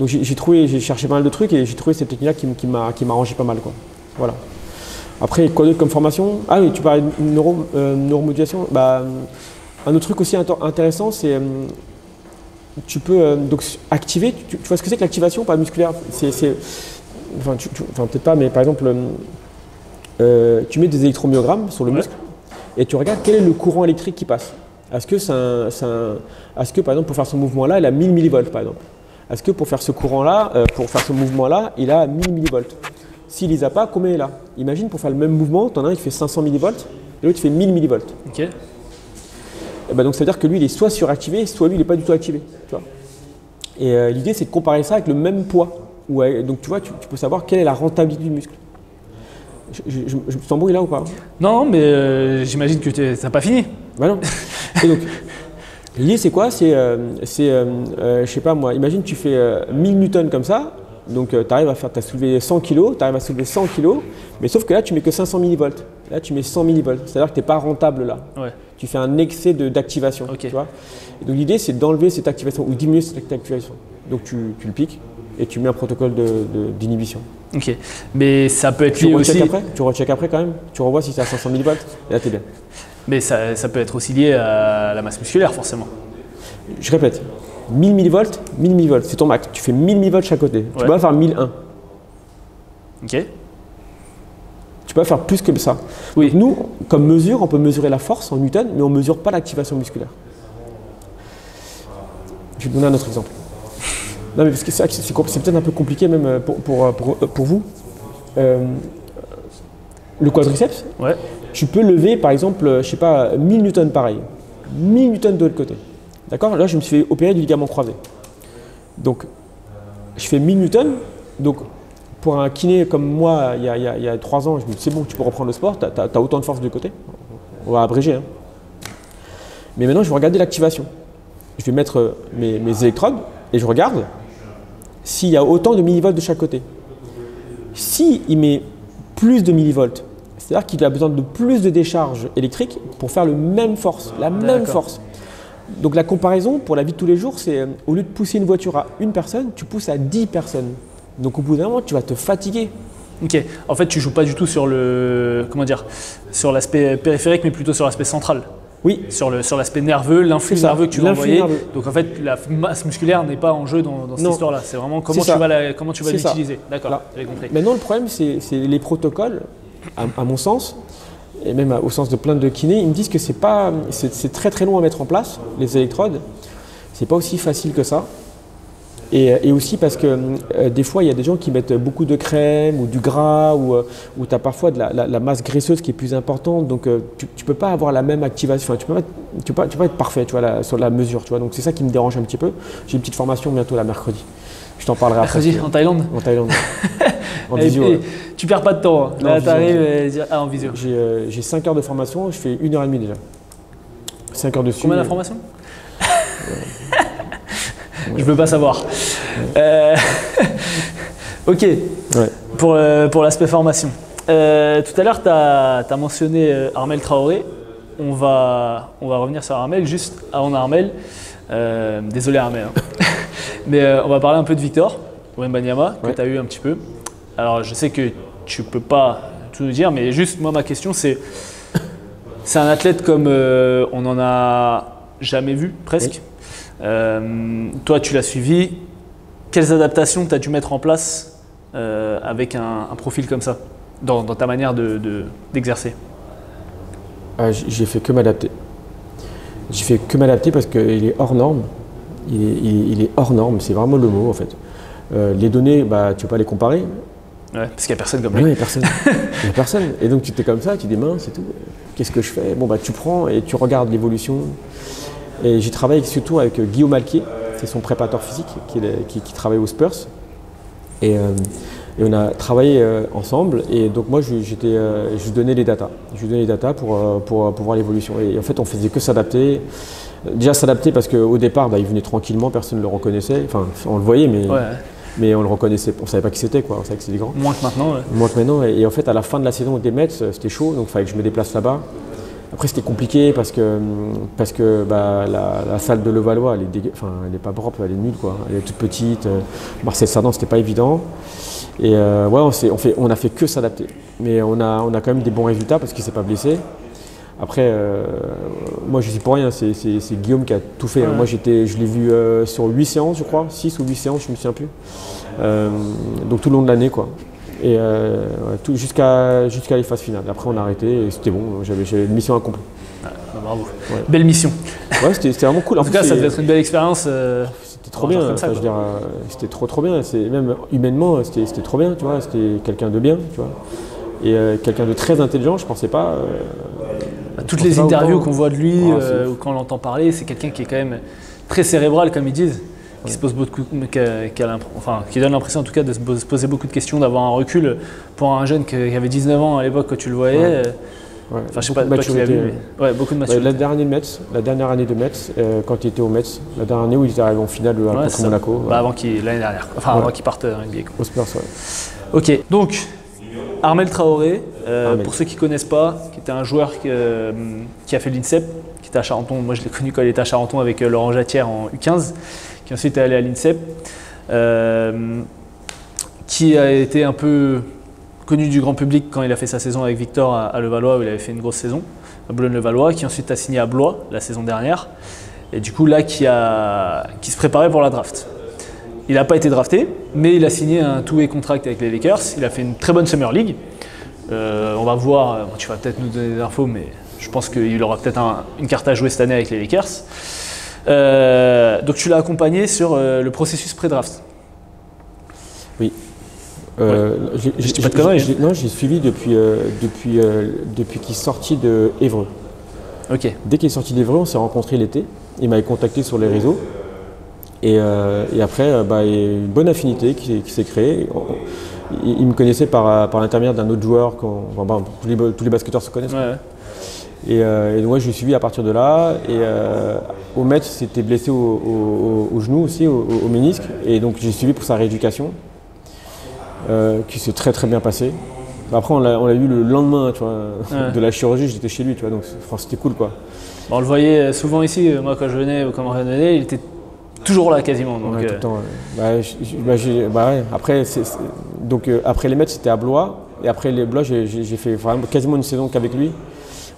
j'ai cherché pas mal de trucs et j'ai trouvé cette technique-là qui m'a arrangé pas mal, quoi. Voilà. Après, quoi d'autre comme formation? Ah oui, tu parlais de neuromodulation. Un autre truc aussi intéressant, c'est tu peux donc activer. Tu vois ce que c'est que l'activation pas musculaire? Peut-être pas, mais par exemple, tu mets des électromyogrammes sur le muscle et tu regardes quel est le courant électrique qui passe. Est-ce que est-ce que par exemple pour faire ce mouvement-là, il a 1000 millivolts par exemple? Est-ce que pour faire ce courant-là, pour faire ce mouvement-là, il a 1000 millivolts? S'il les a pas, combien il est là? Imagine pour faire le même mouvement, tu en as un qui fait 500 millivolts et l'autre qui fait 1000 millivolts. Ok. Et donc ça veut dire que lui il est soit suractivé, soit lui il n'est pas du tout activé. Tu vois, Et l'idée, c'est de comparer ça avec le même poids. Donc tu vois, tu peux savoir quelle est la rentabilité du muscle. Je t'embrouille là ou pas? Non, mais j'imagine que tu n'as pas fini. Bah non. Et donc, l'idée, c'est quoi? Je sais pas moi, imagine tu fais 1000 newtons comme ça, donc tu arrives à soulever 100 kg, tu arrives à soulever 100 kg, mais sauf que là, tu mets que 500 millivolts. Là, tu mets 100 millivolts, c'est-à-dire que tu n'es pas rentable là. Ouais. Tu fais un excès d'activation. Ok. Tu vois. Et donc l'idée, c'est d'enlever cette activation ou diminuer cette activation. Donc tu le piques et tu mets un protocole d'inhibition. Ok, mais ça peut être lié aussi… Tu recheck après quand même, tu revois si c'est à 500 millivolts, et là, tu es bien. Mais ça peut être aussi lié à la masse musculaire, forcément. Je répète, 1000 millivolts, c'est ton max. Tu fais 1000 millivolts chaque côté. Tu peux pas faire 1001. Ok. Tu peux pas faire plus que ça. Oui. Donc nous, comme mesure, on peut mesurer la force en newton, mais on ne mesure pas l'activation musculaire. Je vais te donner un autre exemple. Non, mais parce que c'est peut-être un peu compliqué même pour vous. Le quadriceps, tu peux lever par exemple, je sais pas, 1000 newtons pareil. 1000 newtons de l'autre côté. D'accord? Là, je me suis fait opérer du ligament croisé. Donc, je fais 1000 newtons. Donc, pour un kiné comme moi, il y a 3 ans, je me dis c'est bon, tu peux reprendre le sport, tu as autant de force de côté. On va abréger. Hein. Mais maintenant, je vais regarder l'activation. Je vais mettre mes électrodes et je regarde s'il y a autant de millivolts de chaque côté. S'il met plus de millivolts, c'est-à-dire qu'il a besoin de plus de décharge électrique pour faire la même force. Donc la comparaison pour la vie de tous les jours, c'est au lieu de pousser une voiture à une personne, tu pousses à 10 personnes. Donc au bout d'un moment, tu vas te fatiguer. Ok, en fait tu joues pas du tout sur sur l'aspect périphérique, mais plutôt sur l'aspect central. Oui. Sur l'aspect nerveux, l'influx nerveux que tu vas envoyer. Donc en fait la masse musculaire n'est pas en jeu dans cette histoire-là. C'est vraiment comment tu vas l'utiliser. D'accord, j'avais compris. Maintenant le problème c'est les protocoles, à mon sens, et même au sens de plein de kinés, ils me disent que c'est très très long à mettre en place, les électrodes. C'est pas aussi facile que ça. Et aussi parce que des fois, il y a des gens qui mettent beaucoup de crème ou du gras ou tu as parfois de la masse graisseuse qui est plus importante. Donc, tu ne peux pas avoir la même activation. Enfin, tu peux pas être parfait tu vois, sur la mesure. Tu vois. Donc, c'est ça qui me dérange un petit peu. J'ai une petite formation bientôt, mercredi. Je t'en parlerai après. Mercredi, en Thaïlande? En Thaïlande. En visio. Tu perds pas de temps. Hein. Là, tu arrives en visio. J'ai 5 heures de formation. Je fais 1h30 déjà. 5 heures dessus. Combien de formation? Je veux pas savoir. Ok, pour l'aspect formation. Tout à l'heure, tu as mentionné Armel Traoré. On va revenir sur Armel. Juste avant Armel, désolé Armel, hein. Mais on va parler un peu de Victor Wembanyama, que tu as eu un petit peu. Alors, je sais que tu peux pas tout nous dire, mais juste moi, ma question, c'est un athlète comme on n'en a jamais vu, presque. Toi, tu l'as suivi. Quelles adaptations tu as dû mettre en place avec un profil comme ça, dans ta manière d'exercer? J'ai fait que m'adapter. J'ai fait que m'adapter parce qu'il est hors norme. Il est hors norme, c'est vraiment le mot en fait. Les données, tu ne peux pas les comparer. Ouais, parce qu'il n'y a personne comme lui. Oui, il n'y a personne. Il n'y a personne. Et donc tu t'es comme ça, tu dis mince, c'est tout. Qu'est-ce que je fais? Bon, tu prends et tu regardes l'évolution. Et j'ai travaillé surtout avec Guillaume Alquier, c'est son préparateur physique qui travaille aux Spurs. Et on a travaillé ensemble. Et donc moi, je lui donnais les datas. Je lui donnais les datas pour voir l'évolution. Et en fait, on faisait que s'adapter. Déjà s'adapter parce qu'au départ, il venait tranquillement, personne ne le reconnaissait. Enfin, on le voyait, mais on le reconnaissait. On ne savait pas qui c'était, quoi. On savait que c'était grand. Moins que maintenant. Ouais. Moins que maintenant. Et en fait, à la fin de la saison des Mets, c'était chaud, donc il fallait que je me déplace là-bas. Après, c'était compliqué parce que la salle de Levallois, elle est pas propre, elle est nulle, quoi. Elle est toute petite. Marcel Sardan, c'était pas évident. Et on a fait que s'adapter. Mais on a quand même des bons résultats parce qu'il s'est pas blessé. Après, moi je suis pour rien, c'est Guillaume qui a tout fait. Ouais. Moi je l'ai vu sur 8 séances, je crois, 6 ou 8 séances, je me souviens plus. Donc tout le long de l'année, quoi. Et jusqu'à les phases finales. Après on a arrêté et c'était bon, j'avais une mission accomplie. Ah, bravo. Ouais. Belle mission. Ouais, c'était vraiment cool. En tout cas, ça devait être une belle expérience. C'était trop bien. C'était trop bien. Même humainement, c'était trop bien. Tu vois, c'était quelqu'un de bien. Tu vois, et quelqu'un de très intelligent. Je pensais pas. Toutes les interviews qu'on voit de lui ou quand on l'entend parler, c'est quelqu'un qui est quand même très cérébral, comme ils disent. qui se pose beaucoup, qui donne l'impression en tout cas de se poser beaucoup de questions, d'avoir un recul pour un jeune qui avait 19 ans à l'époque quand tu le voyais. Ouais. Enfin, je sais pas toi qui l'as vu, mais beaucoup de maturité. La dernière année de Metz, quand il était au Metz, la dernière année où il était arrivé en finale contre Monaco. Bah, l'année dernière, avant qu'il parte en NBA. Au Spurs, ouais. Ok, donc Armel Traoré, pour ceux qui ne connaissent pas, qui était un joueur qui a fait l'INSEP, qui était à Charenton. Moi je l'ai connu quand il était à Charenton avec Laurent Jatière en U15, qui ensuite est allé à l'INSEP, qui a été un peu connu du grand public quand il a fait sa saison avec Victor à Levallois, où il avait fait une grosse saison, à Boulogne-le-Vallois, qui ensuite a signé à Blois la saison dernière, et du coup là qui se préparait pour la draft. Il n'a pas été drafté, mais il a signé un two-way contract avec les Lakers. Il a fait une très bonne Summer League. On va voir, tu vas peut-être nous donner des infos, mais je pense qu'il aura peut-être une carte à jouer cette année avec les Lakers. Donc tu l'as accompagné sur le processus pré-draft. Oui. Je dis pas de conneries. Non, j'ai suivi depuis qu'il est sorti de Évreux. Ok. Dès qu'il est sorti d'Évreux, on s'est rencontrés l'été. Il m'avait contacté sur les réseaux. Et après, il y a une bonne affinité qui s'est créée. Il me connaissait par l'intermédiaire d'un autre joueur. Tous les basketteurs se connaissent. Ouais. Et donc, moi, je l'ai suivi à partir de là. Et au Metz, il s'était blessé au genou aussi, au ménisque. Et donc, j'ai suivi pour sa rééducation, qui s'est très très bien passé. Après, on l'a eu le lendemain, tu vois, de la chirurgie. J'étais chez lui, tu vois, donc c'était cool, quoi. On le voyait souvent ici. Moi, quand je venais au Cameroun, il était toujours là quasiment. Donc, tout le temps. Ouais. Après, après les Mets, c'était à Blois. Et après les Blois, j'ai fait vraiment quasiment une saison qu'avec lui,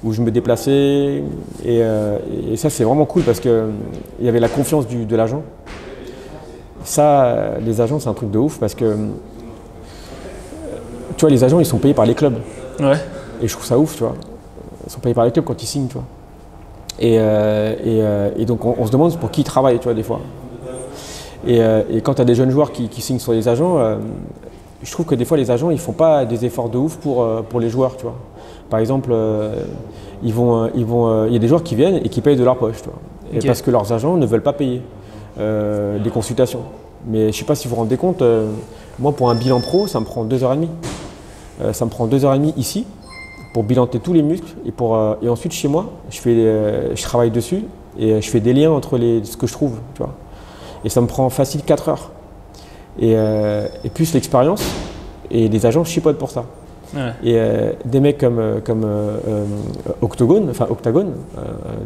où je me déplaçais. Et ça, c'est vraiment cool parce qu'il y avait la confiance de l'agent. Ça, les agents, c'est un truc de ouf parce que tu vois, les agents, ils sont payés par les clubs. Ouais. Et je trouve ça ouf, tu vois. Ils sont payés par les clubs quand ils signent, tu vois. Et donc on se demande pour qui ils travaillent, tu vois, des fois. Et quand tu as des jeunes joueurs qui signent sur les agents, je trouve que des fois les agents ils font pas des efforts de ouf pour les joueurs, tu vois. Par exemple, il y a des joueurs qui viennent et qui payent de leur poche, tu vois. Et parce que leurs agents ne veulent pas payer les consultations. Mais je sais pas si vous vous rendez compte, moi pour un bilan pro, ça me prend 2h30. Ça me prend 2h30 ici, pour bilanter tous les muscles et ensuite chez moi, je travaille dessus et je fais des liens entre ce que je trouve, tu vois. Et ça me prend facile 4 heures. Et plus l'expérience et les agents chipotent pour ça. Ouais. Et des mecs comme Octogone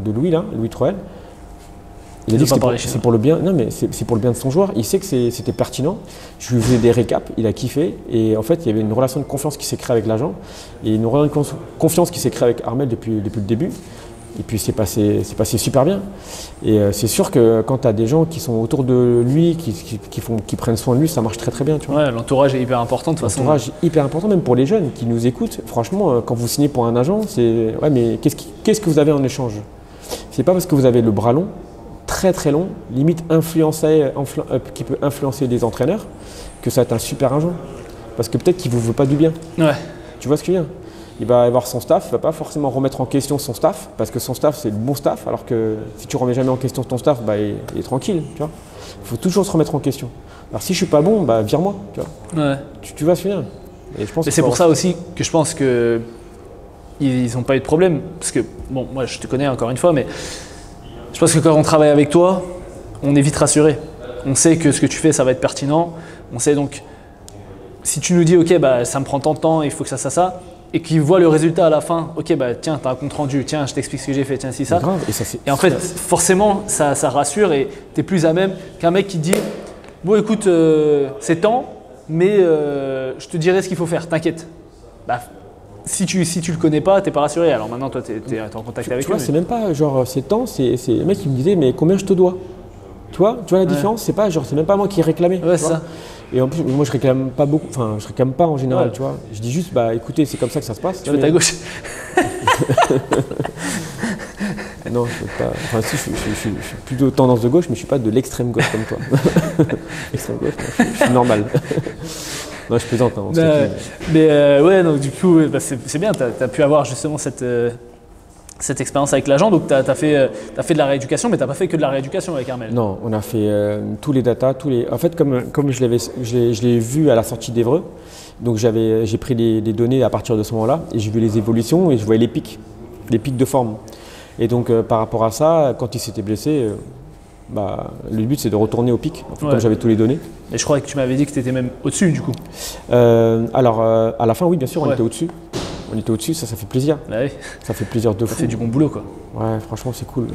de Louis Troel, il a dit que c'est pour le bien. Non, mais c'est pour le bien de son joueur. Il sait que c'était pertinent. Je lui faisais des récaps, il a kiffé. Et en fait, il y avait une relation de confiance qui s'est créée avec l'agent et une relation de confiance qui s'est créée avec Armel depuis le début. Et puis c'est passé super bien. Et c'est sûr que quand tu as des gens qui sont autour de lui, qui prennent soin de lui, ça marche très très bien. Tu vois. Ouais, l'entourage est hyper important de toute façon. L'entourage est hyper important, même pour les jeunes qui nous écoutent. Franchement, quand vous signez pour un agent, c'est ouais, mais qu'est-ce que vous avez en échange? C'est pas parce que vous avez le bras long, très très long, limite qui peut influencer des entraîneurs, que ça va être un super agent. Parce que peut-être qu'il ne vous veut pas du bien. Ouais. Tu vois ce que je veux dire? Il va avoir son staff, il ne va pas forcément remettre en question son staff, parce que son staff c'est le bon staff, alors que si tu ne remets jamais en question ton staff, il est tranquille. Il faut toujours se remettre en question. Alors si je ne suis pas bon, vire-moi. Ouais. Tu vois ce que je veux dire? Et je pense c'est pour ça aussi que je pense qu'ils n'ont pas eu de problème. Parce que, bon, moi je te connais encore une fois, mais je pense que quand on travaille avec toi, on est vite rassuré. On sait que ce que tu fais, ça va être pertinent. On sait donc, si tu nous dis, ok, ça me prend tant de temps, il faut que ça, et qu'ils voient le résultat à la fin, ok, tiens, tu as un compte rendu, tiens, je t'explique ce que j'ai fait, tiens, si ça. Grave, et en fait, forcément, ça rassure et tu es plus à même qu'un mec qui te dit, bon, écoute, c'est temps, mais je te dirai ce qu'il faut faire, t'inquiète. Si tu le connais pas, t'es pas rassuré. Alors maintenant, toi, tu es en contact avec lui. Tu vois, c'est même pas genre c'est temps, c'est le mec qui me disait, mais combien je te dois? Tu vois la différence? C'est pas genre, c'est même pas moi qui réclamais. Ouais, c'est ça. Et en plus, moi je réclame pas beaucoup, enfin je réclame pas en général, tu vois. Je dis juste, écoutez, c'est comme ça que ça se passe. Tu veux ta gauche? Non, je suis pas. Enfin si, je suis plutôt tendance de gauche, mais je suis pas de l'extrême gauche comme toi. L'extrême gauche, non, je suis normal. Non, je plaisante. Ouais, donc du coup, c'est bien, tu as pu avoir justement cette cette expérience avec l'agent. Donc tu as fait de la rééducation, mais tu n'as pas fait que de la rééducation avec Armel. Non, on a fait tous les datas, En fait, comme je l'ai vu à la sortie d'Évreux, donc j'ai pris les données à partir de ce moment-là et j'ai vu les évolutions et je voyais les pics de forme. Et donc par rapport à ça, quand il s'était blessé, le but c'est de retourner au pic, comme j'avais tous les données. Et je crois que tu m'avais dit que tu étais même au-dessus du coup. À la fin, oui, bien sûr, on était au-dessus. On était au-dessus, ça fait plaisir. Bah oui. Ça fait plaisir de fou. Ça fait du bon boulot quoi. Ouais, franchement, c'est cool.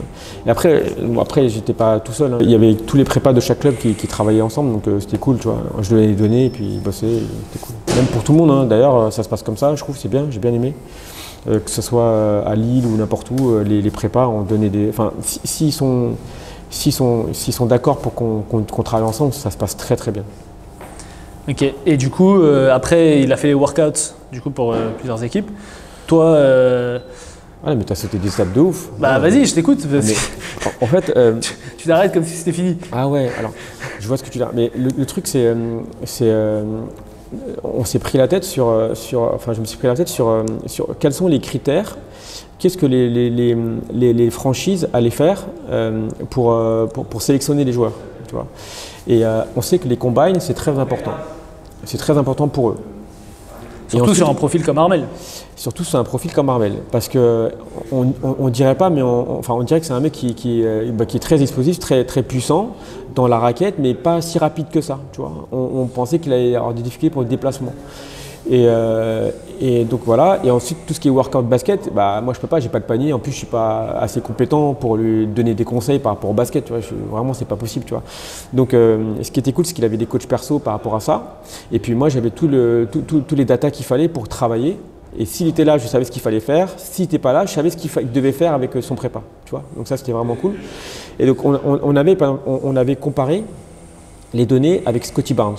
Et après j'étais pas tout seul. Hein. Il y avait tous les prépas de chaque club qui travaillaient ensemble, donc c'était cool, tu vois. Je donnais les données et puis ils bossaient, c'était cool. Même pour tout le monde, hein. D'ailleurs, ça se passe comme ça, je trouve, c'est bien, j'ai bien aimé. Que ce soit à Lille ou n'importe où, les prépas ont donné des. Enfin, s'ils sont d'accord pour qu'on travaille ensemble, ça se passe très très bien. Ok. Et du coup, après, il a fait les workouts du coup pour plusieurs équipes. Toi. Ah mais t'as sauté des étapes de ouf. Bah vas-y, je t'écoute. En fait, tu t'arrêtes comme si c'était fini. Ah ouais, alors je vois ce que tu dis. Mais le truc c'est, on s'est pris la tête je me suis pris la tête sur quels sont les critères, qu'est-ce que les franchises allaient faire pour sélectionner les joueurs, tu vois. Et on sait que les combines c'est très important. C'est très important pour eux. Surtout ensuite, sur un profil comme Armel. Surtout sur un profil comme Armel, parce que on dirait pas, mais on dirait que c'est un mec qui est très explosif, très très puissant dans la raquette, mais pas si rapide que ça. Tu vois, on pensait qu'il allait avoir des difficultés pour le déplacement. Et donc voilà. Et ensuite tout ce qui est workout basket, moi je peux pas, j'ai pas de panier. En plus je suis pas assez compétent pour lui donner des conseils par rapport au basket. Tu vois, vraiment c'est pas possible. Tu vois. Donc ce qui était cool, c'est qu'il avait des coachs perso par rapport à ça. Et puis moi j'avais tous les datas qu'il fallait pour travailler. Et s'il était là, je savais ce qu'il fallait faire. S'il n'était pas là, je savais ce qu'il devait faire avec son prépa. Tu vois. Donc ça c'était vraiment cool. Et donc on avait comparé les données avec Scotty Barnes.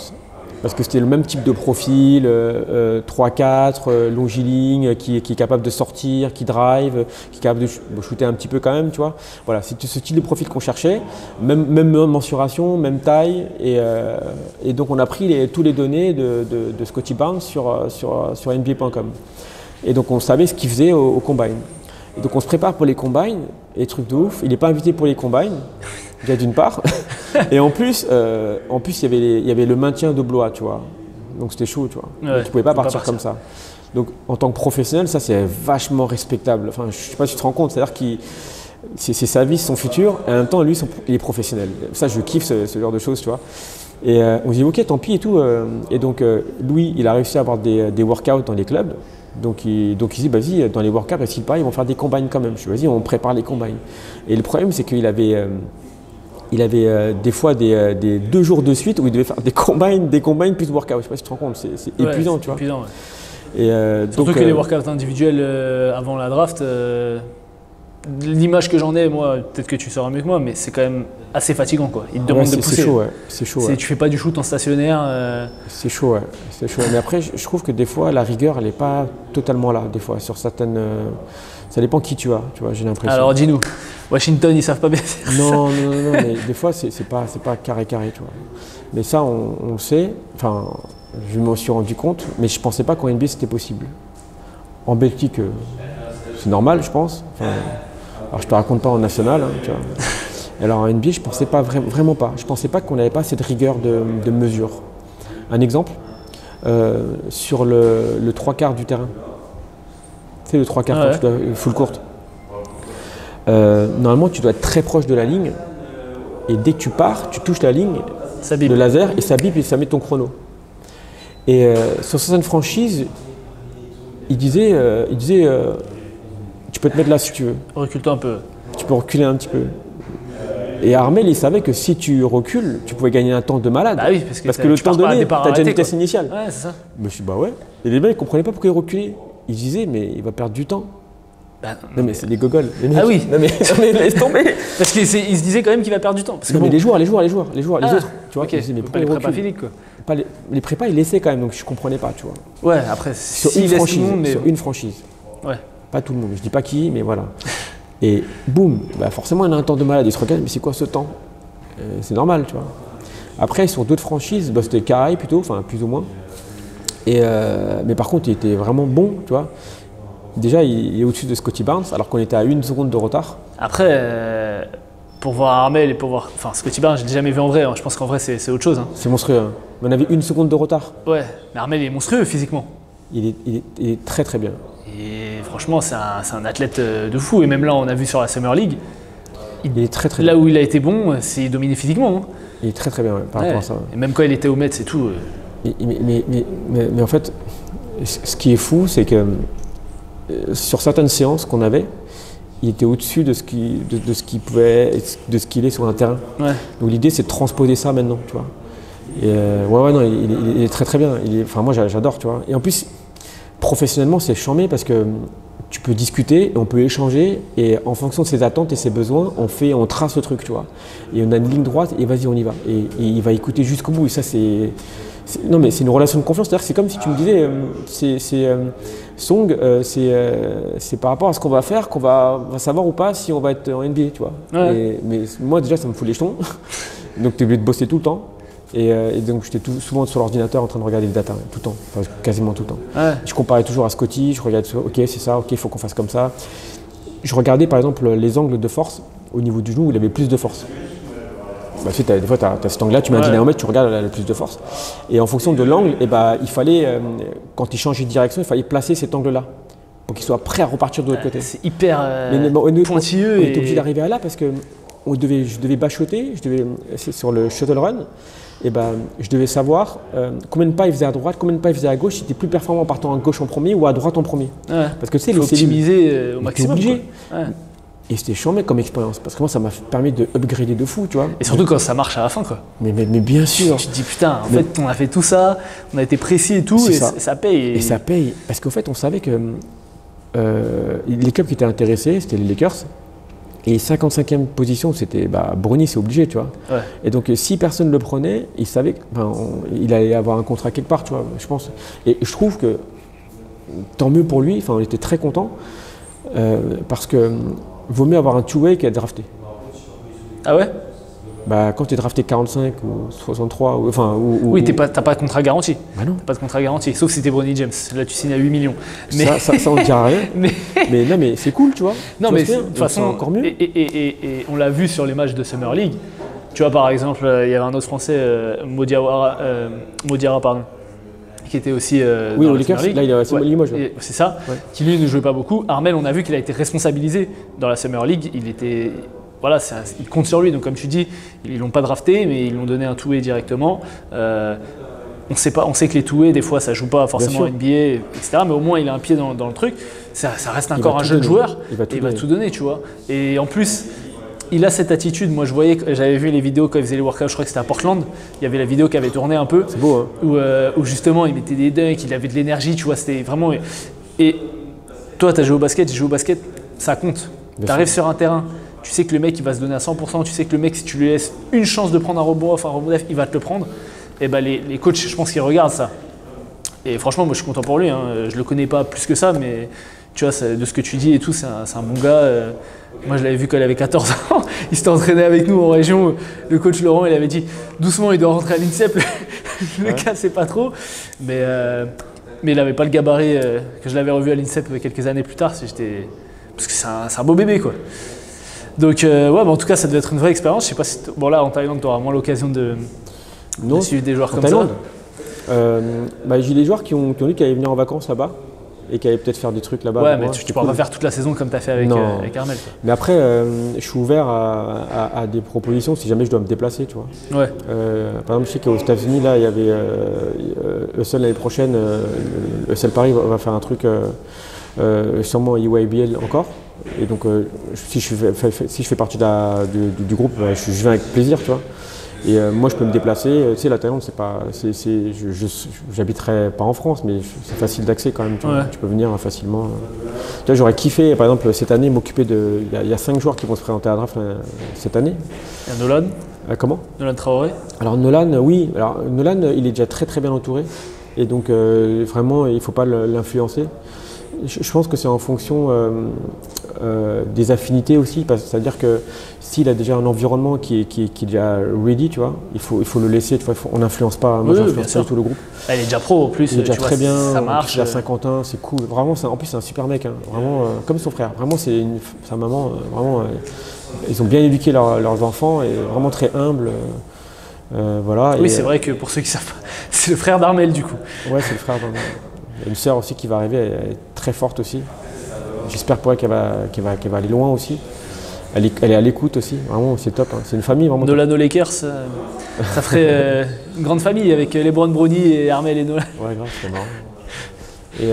Parce que c'était le même type de profil, 3-4, longiligne, qui est capable de sortir, qui drive, qui est capable de shooter un petit peu quand même, tu vois. Voilà, c'est ce type de profil qu'on cherchait, même mensuration, même taille. Et donc on a pris tous les données de Scotty Barnes sur NBA.com. Et donc on savait ce qu'il faisait au combine. Et donc on se prépare pour les combines, et truc de ouf, il n'est pas invité pour les combines, déjà d'une part. Et en plus il y avait le maintien de Blois, tu vois. Donc c'était chaud, tu vois. Ouais, tu ne pouvais pas partir comme ça. Donc en tant que professionnel, ça c'est vachement respectable. Enfin, je ne sais pas si tu te rends compte, c'est-à-dire que c'est sa vie, son futur, et en même temps lui il est professionnel. Ça je kiffe ce genre de choses, tu vois. Et on se dit ok, tant pis et tout. Et donc Louis, il a réussi à avoir des workouts dans les clubs. Donc il dit vas-y, dans les workouts, s'il paraît, ils vont faire des combines quand même. Je dis vas-y, on prépare les combines. Et le problème c'est qu'il avait des fois des 2 jours de suite où il devait faire des combines plus workouts. Je sais pas si tu te rends compte, c'est épuisant, tu vois. Épuisant, ouais. Et surtout que les workouts individuels avant la draft, l'image que j'en ai, moi, peut-être que tu sauras mieux que moi, mais c'est quand même assez fatigant, quoi. Il te demande de pousser. C'est chaud, ouais. C'est chaud. Ouais. Tu fais pas du shoot en stationnaire. C'est chaud, ouais. C'est chaud. Mais après, je trouve que des fois, la rigueur, elle n'est pas totalement là. Des fois, sur certaines. Ça dépend qui tu as, j'ai l'impression. Alors dis-nous, Washington, ils savent pas bien faire ça. Non, mais des fois, c'est pas carré, tu vois. Mais ça, on le sait. Enfin, je m'en suis rendu compte, mais je pensais pas qu'en NBA, c'était possible. En Belgique, c'est normal, je pense. Enfin, alors, je te raconte pas en national, hein, tu vois. Alors, en NBA, je pensais pas vraiment pas. Je pensais pas qu'on n'avait pas cette rigueur de mesure. Un exemple, sur le 3/4 du terrain. Tu sais, le 3/4 quand tu dois full court. Normalement, tu dois être très proche de la ligne. Et dès que tu pars, tu touches la ligne, le laser, et ça bip et ça met ton chrono. Et sur certaines franchises, il disait tu peux te mettre là si tu veux. Recule-toi un peu. Tu peux reculer un petit peu. Et Armel, il savait que si tu recules, tu pouvais gagner un temps de malade. Bah oui, parce que le temps donné, tu as déjà une vitesse initiale. Ouais, c'est ça. Mais je dis bah ouais. Et les mecs, ils ne comprenaient pas pourquoi il reculait. Ils disaient, mais il va perdre du temps. Non mais c'est des gogoles. Ah oui. Non mais laisse tomber. Parce qu'il se disait quand même qu'il va perdre du temps. Parce que mais les joueurs, les autres, tu vois. Okay. Disaient, mais pas les prépas physiques, quoi. Pas les prépas, ils laissaient quand même, donc je comprenais pas, tu vois. Ouais, après, sur une franchise. Ouais. Pas tout le monde. Je dis pas qui, mais voilà. Et boum, forcément, il y a un temps de malade. Ils se regardent, mais c'est quoi ce temps? C'est normal, tu vois. Après, sur d'autres franchises, c'était carré plutôt, enfin plus ou moins. Mais par contre, il était vraiment bon, tu vois. déjà, il est au-dessus de Scotty Barnes, alors qu'on était à 1 seconde de retard. Après, pour voir Armel et pour voir. Enfin, Scotty Barnes, je l'ai jamais vu en vrai. Hein. Je pense qu'en vrai, c'est autre chose. Hein. C'est monstrueux. Hein. On avait 1 seconde de retard. Ouais, mais Armel est monstrueux physiquement. Il est très très bien. Et franchement, c'est un athlète de fou. Et même là, on a vu sur la Summer League. Il est très très là bien. où il a été bon, c'est dominé physiquement. Hein. Il est très très bien par rapport à ça. Et même quand il était au Mets et tout. Mais en fait, ce qui est fou, c'est que sur certaines séances qu'on avait, il était au-dessus de ce qu'il pouvait, de ce qu'il est sur un terrain. Ouais. Donc l'idée, c'est de transposer ça maintenant, tu vois. Et non, il est très très bien. Enfin, moi, j'adore, tu vois. Et en plus, professionnellement, c'est charmé parce que tu peux discuter, on peut échanger, et en fonction de ses attentes et ses besoins, on trace le truc, tu vois. Et on a une ligne droite, et vas-y, on y va. Et il va écouter jusqu'au bout. Et ça, non, mais c'est une relation de confiance. C'est-à-dire que c'est comme si tu me disais, Song, c'est par rapport à ce qu'on va faire qu'on va savoir ou pas si on va être en NBA, tu vois. Ouais. Mais moi, déjà, ça me fout les jetons. Donc, tu es obligé de bosser tout le temps. Et donc, j'étais souvent sur l'ordinateur en train de regarder les data, tout le temps, enfin, quasiment tout le temps. Ouais. Je comparais toujours à Scotty, je regardais, ok, c'est ça, ok, il faut qu'on fasse comme ça. Je regardais par exemple les angles de force au niveau du genou où il avait plus de force. Bah, tu sais, des fois, tu as cet angle-là, tu mets un dynamomètre, tu regardes le plus de force. Et en fonction de l'angle, il fallait, quand il changeait de direction, il fallait placer cet angle-là pour qu'il soit prêt à repartir de l'autre côté. C'est hyper pointilleux. On était obligé d'arriver à là parce que je devais bachoter, sur le shuttle run. Et je devais savoir combien de pas il faisait à droite, combien de pas il faisait à gauche, si c'était plus performant en partant à gauche en premier ou à droite en premier. Ouais. Parce que tu sais, faut optimiser au maximum. Obligé. Ouais. Et c'était chambé comme expérience, parce que moi ça m'a permis de upgrader de fou, tu vois. Et surtout quand ça marche à la fin, quoi. Mais bien sûr. Tu te dis putain, en fait on a fait tout ça, on a été précis et tout, et ça paye. Et ça paye, parce qu'en fait on savait que les clubs qui étaient intéressés, c'était les Lakers. Et 55e position, c'était Bronny, c'est obligé, tu vois. Ouais. Et donc, si personne ne le prenait, il savait qu'il allait avoir un contrat quelque part, tu vois, je pense. Et je trouve que tant mieux pour lui, on était très contents, parce que vaut mieux avoir un two-way qu'être drafté. Ah ouais? Quand tu es drafté 45 ou 63, oui, t'as pas de contrat garanti. Bah non. T'as pas de contrat garanti, sauf si t'es Bronny James. Là, tu signes à 8 millions. Mais ça on ne dira rien. mais c'est cool, tu vois. Non, mais de toute façon, encore mieux. Et on l'a vu sur les matchs de Summer League. Tu vois, par exemple, il y avait un autre Français, Modiara, qui était aussi dans la Summer League. Là, il est Limoges. C'est ça, qui lui ne jouait pas beaucoup. Armel, on a vu qu'il a été responsabilisé dans la Summer League. Voilà, il compte sur lui, donc comme tu dis, ils l'ont pas drafté, mais ils l'ont donné un two-way directement. On sait que les two-way, des fois, ça joue pas forcément NBA, etc. Mais au moins, il a un pied dans le truc. Ça reste encore un jeune joueur, il va tout donner, tu vois. Et en plus, il a cette attitude. Moi, j'avais vu les vidéos quand il faisait les workouts, je crois que c'était à Portland. Il y avait la vidéo qui avait tourné un peu. C'est beau, hein. Où justement, il mettait des dunks, il avait de l'énergie, tu vois. C'était vraiment. Et toi, tu as joué au basket, j'ai joué au basket, ça compte. Tu arrives sur un terrain. Tu sais que le mec il va se donner à 100%, tu sais que le mec si tu lui laisses une chance de prendre un rebond off, un rebond def, il va te le prendre. Et les coachs, je pense qu'ils regardent ça. Et franchement, moi je suis content pour lui, hein. Je le connais pas plus que ça, mais tu vois, de ce que tu dis et tout, c'est un bon gars. Moi je l'avais vu quand il avait 14 ans, il s'était entraîné avec nous en région. Le coach Laurent, il avait dit doucement il doit rentrer à l'INSEP, le cas c'est pas trop. Mais il n'avait pas le gabarit que je l'avais revu à l'INSEP quelques années plus tard, parce que c'est un beau bébé quoi. Donc en tout cas ça devait être une vraie expérience. Je sais pas si là en Thaïlande tu auras moins l'occasion de suivre des joueurs comme Thaïlande, ça. J'ai des joueurs qui ont dit qu'ils allaient venir en vacances là-bas et qui allaient peut-être faire des trucs là-bas. Ouais, mais tu ne pourras pas faire toute la saison comme tu as fait avec Armel. Mais après, je suis ouvert à des propositions si jamais je dois me déplacer, tu vois. Ouais. Par exemple, je sais qu'aux États-Unis, là, il y avait Eusel l'année prochaine, Eusel Paris va faire un truc, sûrement EYBL encore. Et donc, si je fais partie du groupe, je viens avec plaisir, tu vois. Et moi, je peux me déplacer. Tu sais, la Thaïlande, c'est pas, j'habiterai pas en France, mais c'est facile d'accès quand même. Tu vois. Tu peux venir facilement. Tu vois, j'aurais kiffé, par exemple, cette année, m'occuper de. Il y a 5 joueurs qui vont se présenter à la draft cette année. Il y a Nolan. Comment? Nolan Traoré. Alors Nolan, oui. Alors Nolan, il est déjà très très bien entouré, et donc vraiment, il faut pas l'influencer. Je pense que c'est en fonction des affinités aussi, c'est-à-dire que s'il a déjà un environnement qui est déjà ready, tu vois, il faut le laisser, tu vois, on n'influence pas, moi j'influence pas du tout le groupe. Elle est déjà pro en plus, il est déjà très bien, ça marche. Il a 50 ans, c'est cool, vraiment, en plus c'est un super mec, hein, vraiment comme son frère, vraiment sa maman, vraiment, ils ont bien éduqué leurs enfants et vraiment très humble. Voilà. Oui, c'est vrai que pour ceux qui savent pas, c'est le frère d'Armel du coup. Ouais, c'est le frère d'Armel. Il y a une sœur aussi qui va arriver, elle est très forte aussi. J'espère pour elle qu'elle va aller loin aussi. Elle est à l'écoute aussi, vraiment c'est top. Hein. C'est une famille vraiment. Nolan Lakers, ça ferait une grande famille avec LeBron Brony et Armel et Nolan. Ouais, grave, c'est marrant. Et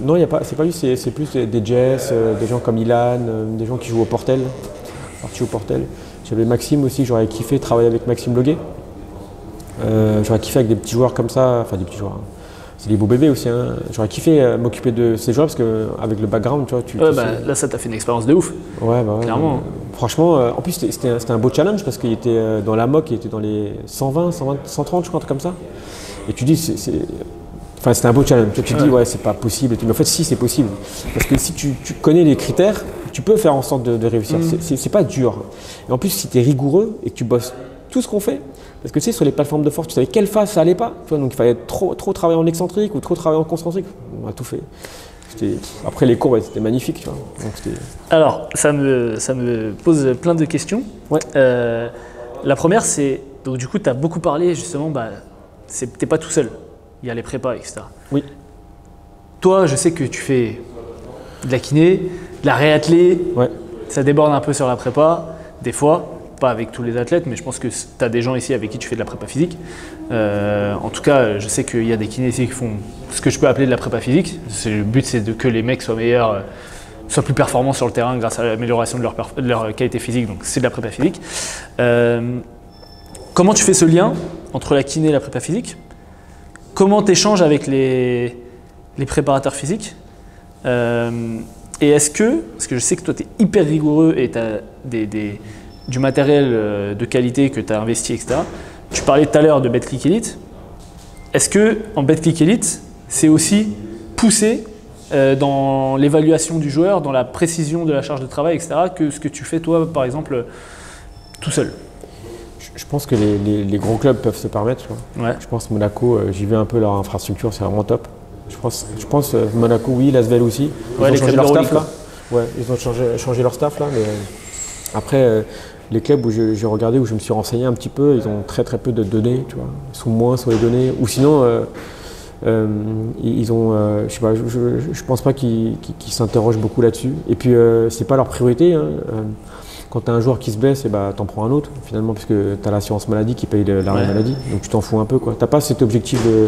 non, c'est pas lui, c'est plus des Jess, des gens comme Ilan, des gens qui jouent au Portel, partis au Portel. J'avais Maxime aussi, j'aurais kiffé travailler avec Maxime Loguet. J'aurais kiffé avec des petits joueurs comme ça, enfin des petits joueurs. Hein. C'est des beaux bébés aussi. Hein. J'aurais kiffé m'occuper de ces joueurs parce qu'avec le background, tu vois, là, ça t'a fait une expérience de ouf. Ouais, bah ouais. Clairement. Franchement, en plus, c'était un beau challenge parce qu'il était dans la mock, il était dans les 120, 130, je crois, un truc comme ça. Et tu dis, enfin, c'était un beau challenge. Tu te dis, ouais, c'est pas possible. Mais en fait, si, c'est possible. Parce que si tu connais les critères, tu peux faire en sorte de réussir. C'est pas dur. Et en plus, si tu es rigoureux et que tu bosses tout ce qu'on fait, parce que tu sais, sur les plateformes de force, tu savais quelle phase ça allait pas. Tu vois, donc il fallait trop travailler en excentrique ou trop travailler en concentrique. On a tout fait. Après les cours, ouais, c'était magnifique. Tu vois. Donc, alors, ça me pose plein de questions. Ouais. La première, c'est, donc du coup, tu as beaucoup parlé justement, t'es pas tout seul. Il y a les prépas, etc. Oui. Toi, je sais que tu fais de la kiné, de la réathlée. Ouais. Ça déborde un peu sur la prépa, des fois. Pas avec tous les athlètes, mais je pense que tu as des gens ici avec qui tu fais de la prépa physique. En tout cas, je sais qu'il y a des kinés ici qui font ce que je peux appeler de la prépa physique. Le but, c'est que les mecs soient meilleurs, soient plus performants sur le terrain grâce à l'amélioration de leur qualité physique. Donc, c'est de la prépa physique. Comment tu fais ce lien entre la kiné et la prépa physique? Comment tu échanges avec les préparateurs physiques? Et est-ce que, parce que je sais que toi, tu es hyper rigoureux et tu as du matériel de qualité que tu as investi, etc. Tu parlais tout à l'heure de BetClick Elite. Est-ce qu'en BetClick Elite, c'est aussi poussé dans l'évaluation du joueur, dans la précision de la charge de travail, etc., que ce que tu fais toi, par exemple, tout seul? Je pense que les gros clubs peuvent se permettre. Ouais. Je pense Monaco, j'y vais un peu, leur infrastructure, c'est vraiment top. Je pense Monaco, oui, Lasvel aussi. Ils ont changé leur staff là. Ouais, ils ont changé leur staff là, mais après les clubs où j'ai regardé, où je me suis renseigné un petit peu, ils ont très peu de données, tu vois. Ils sont moins sur les données, ou sinon ils ont, je sais pas, je pense pas qu'ils s'interrogent beaucoup là-dessus. Et puis c'est pas leur priorité. Hein. Quand tu as un joueur qui se blesse, t'en prends un autre finalement, puisque tu as l'assurance maladie qui paye l'arrêt maladie, donc tu t'en fous un peu, quoi. T'as pas cet objectif de.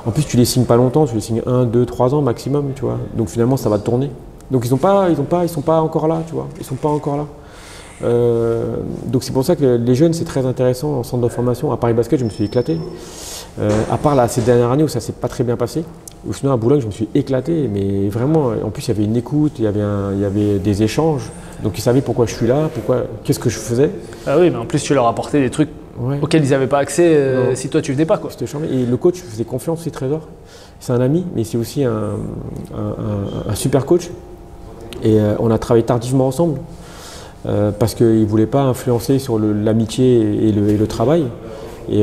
En plus, tu les signes pas longtemps, tu les signes 1, 2, 3 ans maximum, tu vois. Donc finalement, ça va te tourner. Donc ils sont pas encore là, tu vois. Ils sont pas encore là. Donc c'est pour ça que les jeunes, c'est très intéressant en centre de formation. À Paris Basket, je me suis éclaté. À part là, ces dernières années où ça s'est pas très bien passé, ou sinon à Boulogne, je me suis éclaté. Mais vraiment, en plus, il y avait une écoute, il y avait des échanges. Donc ils savaient pourquoi je suis là, qu'est-ce que je faisais. Ah oui, mais en plus, tu leur apportais des trucs auxquels ils n'avaient pas accès si toi tu venais pas, quoi. C'était charmé. Et le coach faisait confiance aussi, Trésor. C'est un ami, mais c'est aussi un super coach. Et on a travaillé tardivement ensemble. Parce qu'il ne voulait pas influencer sur l'amitié et le travail. Et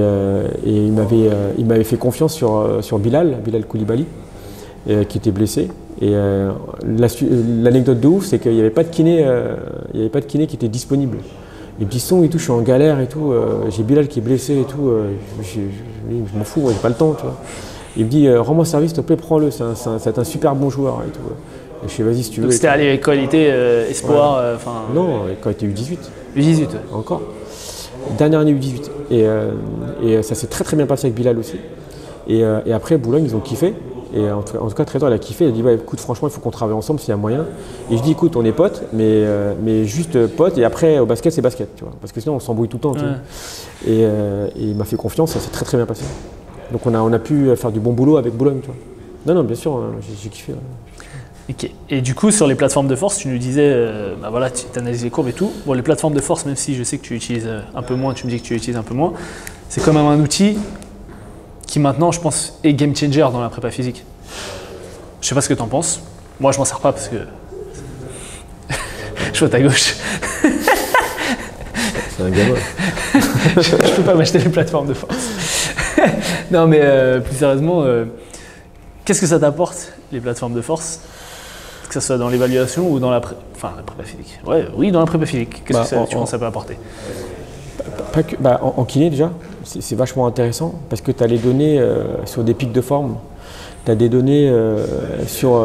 il m'avait fait confiance sur Bilal Koulibaly, qui était blessé. Et l'anecdote de ouf, c'est qu'il n'y avait pas de kiné, qui était disponible. Il me dit son et tout, je suis en galère et tout, j'ai Bilal qui est blessé et tout, je m'en fous, j'ai pas le temps, tu vois. Il me dit rends-moi service, s'il te plaît, prends-le, c'est un super bon joueur et tout. Et je fais vas-y si tu veux. Donc c'était à l'équalité espoir, Non, quand il était U18. U18. Encore. Dernière année U18. Et ça s'est très bien passé avec Bilal aussi. Et après Boulogne, ils ont kiffé. Et en tout cas, Trésor, il a kiffé. Il a dit écoute, franchement, il faut qu'on travaille ensemble s'il y a moyen. Et je dis écoute, on est potes, mais juste potes. Et après, au basket, c'est basket, tu vois. Parce que sinon, on s'embrouille tout le temps. Tu vois. Et il m'a fait confiance. Ça s'est très bien passé. Donc on a pu faire du bon boulot avec Boulogne, tu vois. Non, bien sûr, j'ai kiffé. Ouais. Okay. Et du coup, sur les plateformes de force, tu nous disais, voilà, tu analyses les courbes et tout. Bon, les plateformes de force, même si je sais que tu utilises un peu moins, tu me dis que tu utilises un peu moins, c'est quand même un outil qui maintenant, je pense, est game changer dans la prépa physique. Je sais pas ce que tu en penses. Moi, je m'en sers pas parce que je suis à gauche. C'est un gamin. Je peux pas m'acheter les plateformes de force. Non, mais plus sérieusement, qu'est-ce que ça t'apporte, les plateformes de force? Que ce soit dans l'évaluation ou dans la prépa physique. Ouais, oui, dans la prépa physique. Qu'est-ce que tu penses que ça peut apporter? Pas que, en kiné déjà, c'est vachement intéressant parce que tu as les données sur des pics de forme, tu as des données sur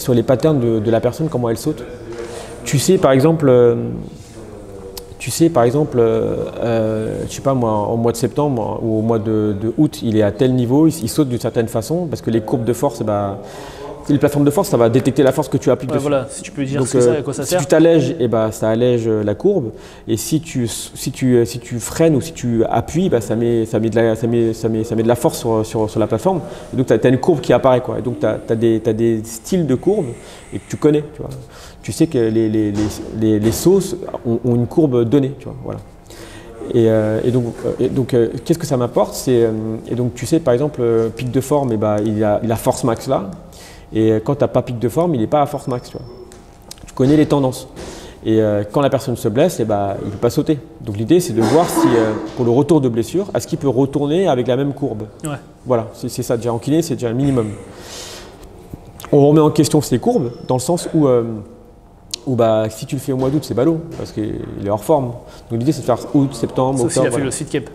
les patterns de la personne, comment elle saute. Tu sais par exemple, je sais pas moi, au mois de septembre ou au mois de août, il est à tel niveau, il saute d'une certaine façon parce que les courbes de force, les plateformes de force, ça va détecter la force que tu appliques dessus. Voilà, si tu peux dire donc, ce que ça, à quoi ça sert. Si tu t'allèges, ça allège la courbe. Et si tu freines ou si tu appuies, ça met de la force sur la plateforme. Et donc tu as une courbe qui apparaît, quoi. Et donc tu as des styles de courbes et que tu connais. Tu vois. Tu sais que les sauces ont une courbe donnée. Tu vois, voilà. Et donc qu'est-ce que ça m'apporte? Et donc tu sais par exemple, pic de forme, il a force max là. Et quand tu n'as pas pic de forme, il n'est pas à force max. Tu connais les tendances. Et quand la personne se blesse, il ne peut pas sauter. Donc l'idée, c'est de voir si, pour le retour de blessure, est-ce qu'il peut retourner avec la même courbe. Ouais. Voilà, c'est ça. Déjà en kiné, c'est déjà un minimum. On remet en question ces courbes, dans le sens où si tu le fais au mois d'août, c'est ballot, parce qu'il est hors forme. Donc l'idée, c'est de faire août, septembre, octobre. Sauf s'il a fait voilà. le fit cap.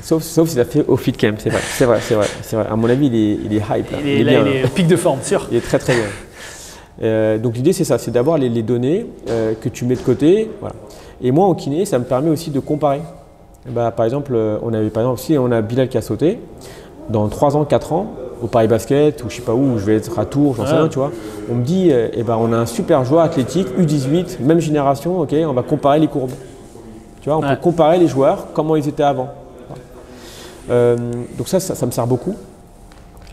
Sauf s'il a fait au fit camp, c'est vrai. À mon avis, il est hype. Là. Il est pic de forme, sûr. Il est très très bien. Donc l'idée, c'est ça, c'est d'avoir les données que tu mets de côté. Voilà. Et moi, en kiné, ça me permet aussi de comparer. Par exemple, si on a Bilal qui a sauté, dans 3 ans, 4 ans, au Paris Basket, ou je sais pas où je vais être à Tours, j'en sais rien, tu vois. On me dit, on a un super joueur athlétique, U18, même génération, ok, on va comparer les courbes. Tu vois, on peut comparer les joueurs, comment ils étaient avant. Donc ça me sert beaucoup.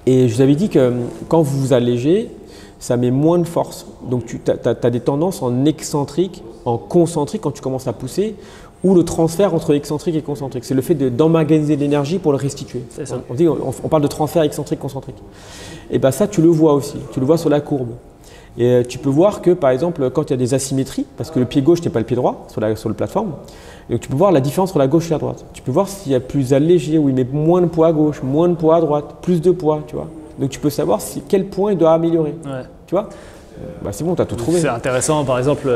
Et je vous avais dit que quand vous vous allégez, ça met moins de force. Donc tu as des tendances en excentrique, en concentrique quand tu commences à pousser, ou le transfert entre excentrique et concentrique. C'est le fait d'emmagasiner de l'énergie pour le restituer. On parle de transfert excentrique-concentrique. Et ça, tu le vois aussi. Tu le vois sur la courbe. Et tu peux voir que, par exemple, quand il y a des asymétries, parce que le pied gauche n'est pas le pied droit sur la plateforme, donc tu peux voir la différence entre la gauche et la droite. Tu peux voir s'il y a plus allégé, où il met moins de poids à gauche, moins de poids à droite, plus de poids, tu vois. Donc tu peux savoir quel point il doit améliorer. Ouais. Tu vois, c'est bon, tu as tout trouvé. C'est intéressant, par exemple,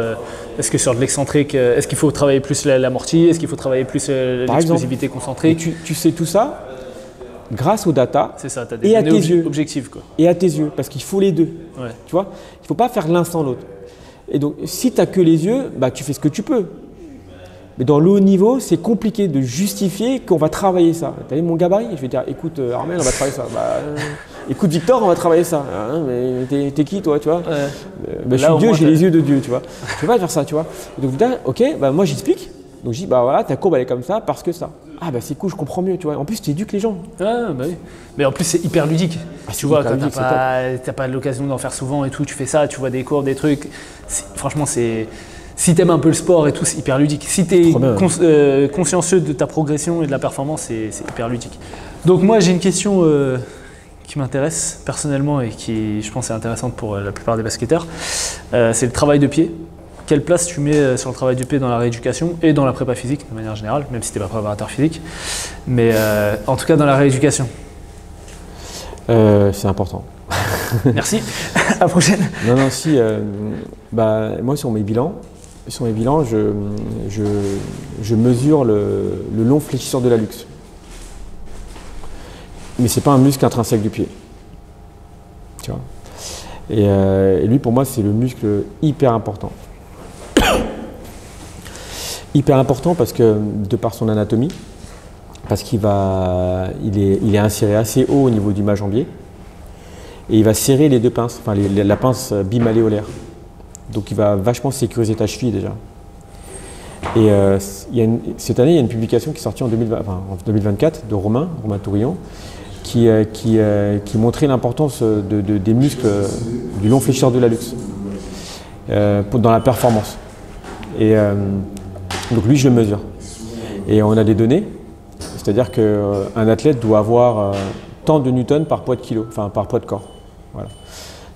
est-ce que sur de l'excentrique, est-ce qu'il faut travailler plus l'amorti, est-ce qu'il faut travailler plus l'explosivité concentrique? Tu sais tout ça grâce aux data. C'est ça, tu as des données objectives, quoi. Et à tes yeux, parce qu'il faut les deux. Ouais. Tu vois, il ne faut pas faire l'un sans l'autre. Et donc, si tu n'as que les yeux, tu fais ce que tu peux. Mais dans le haut niveau, c'est compliqué de justifier qu'on va travailler ça. Tu as vu mon gabarit? Je vais dire, écoute Armel, on va travailler ça. Écoute Victor, on va travailler ça. Mais t'es qui toi, tu vois? Je suis Dieu, j'ai les yeux de Dieu, tu vois. Je ne peux pas faire ça, tu vois. Et donc, ok, moi j'explique. Donc je dis, voilà, ta courbe elle est comme ça parce que ça. C'est cool, je comprends mieux, tu vois. En plus, tu éduques les gens. Oui. Mais en plus, c'est hyper ludique. Tu vois, quand t'as pas l'occasion d'en faire souvent et tout, tu fais ça, tu vois des cours, des trucs. Franchement, si t'aimes un peu le sport et tout, c'est hyper ludique. Si t'es consciencieux de ta progression et de la performance, c'est hyper ludique. Donc moi, j'ai une question qui m'intéresse personnellement et qui, je pense, est intéressante pour la plupart des basketteurs. C'est le travail de pied. Quelle place tu mets sur le travail du pied dans la rééducation et dans la prépa physique de manière générale, même si tu n'es pas préparateur physique, mais en tout cas dans la rééducation? C'est important. Merci, à la prochaine. Non, si, moi sur mes bilans, je mesure le long fléchisseur de l'hallux. Mais ce n'est pas un muscle intrinsèque du pied. Tu vois. Et lui, pour moi, c'est le muscle hyper important. Hyper important parce que, de par son anatomie, parce qu'il est inséré assez haut au niveau du majambier et il va serrer les deux pinces, enfin la pince bimalléolaire. Donc il va vachement sécuriser ta cheville déjà. Et cette année, il y a une publication qui est sortie en 2024 de Romain Tourillon qui montrait l'importance des muscles du long fléchisseur de l'hallux dans la performance. Et donc lui, je le mesure. Et on a des données, c'est-à-dire qu'un athlète doit avoir tant de newtons par poids de kilo, enfin par poids de corps. Voilà.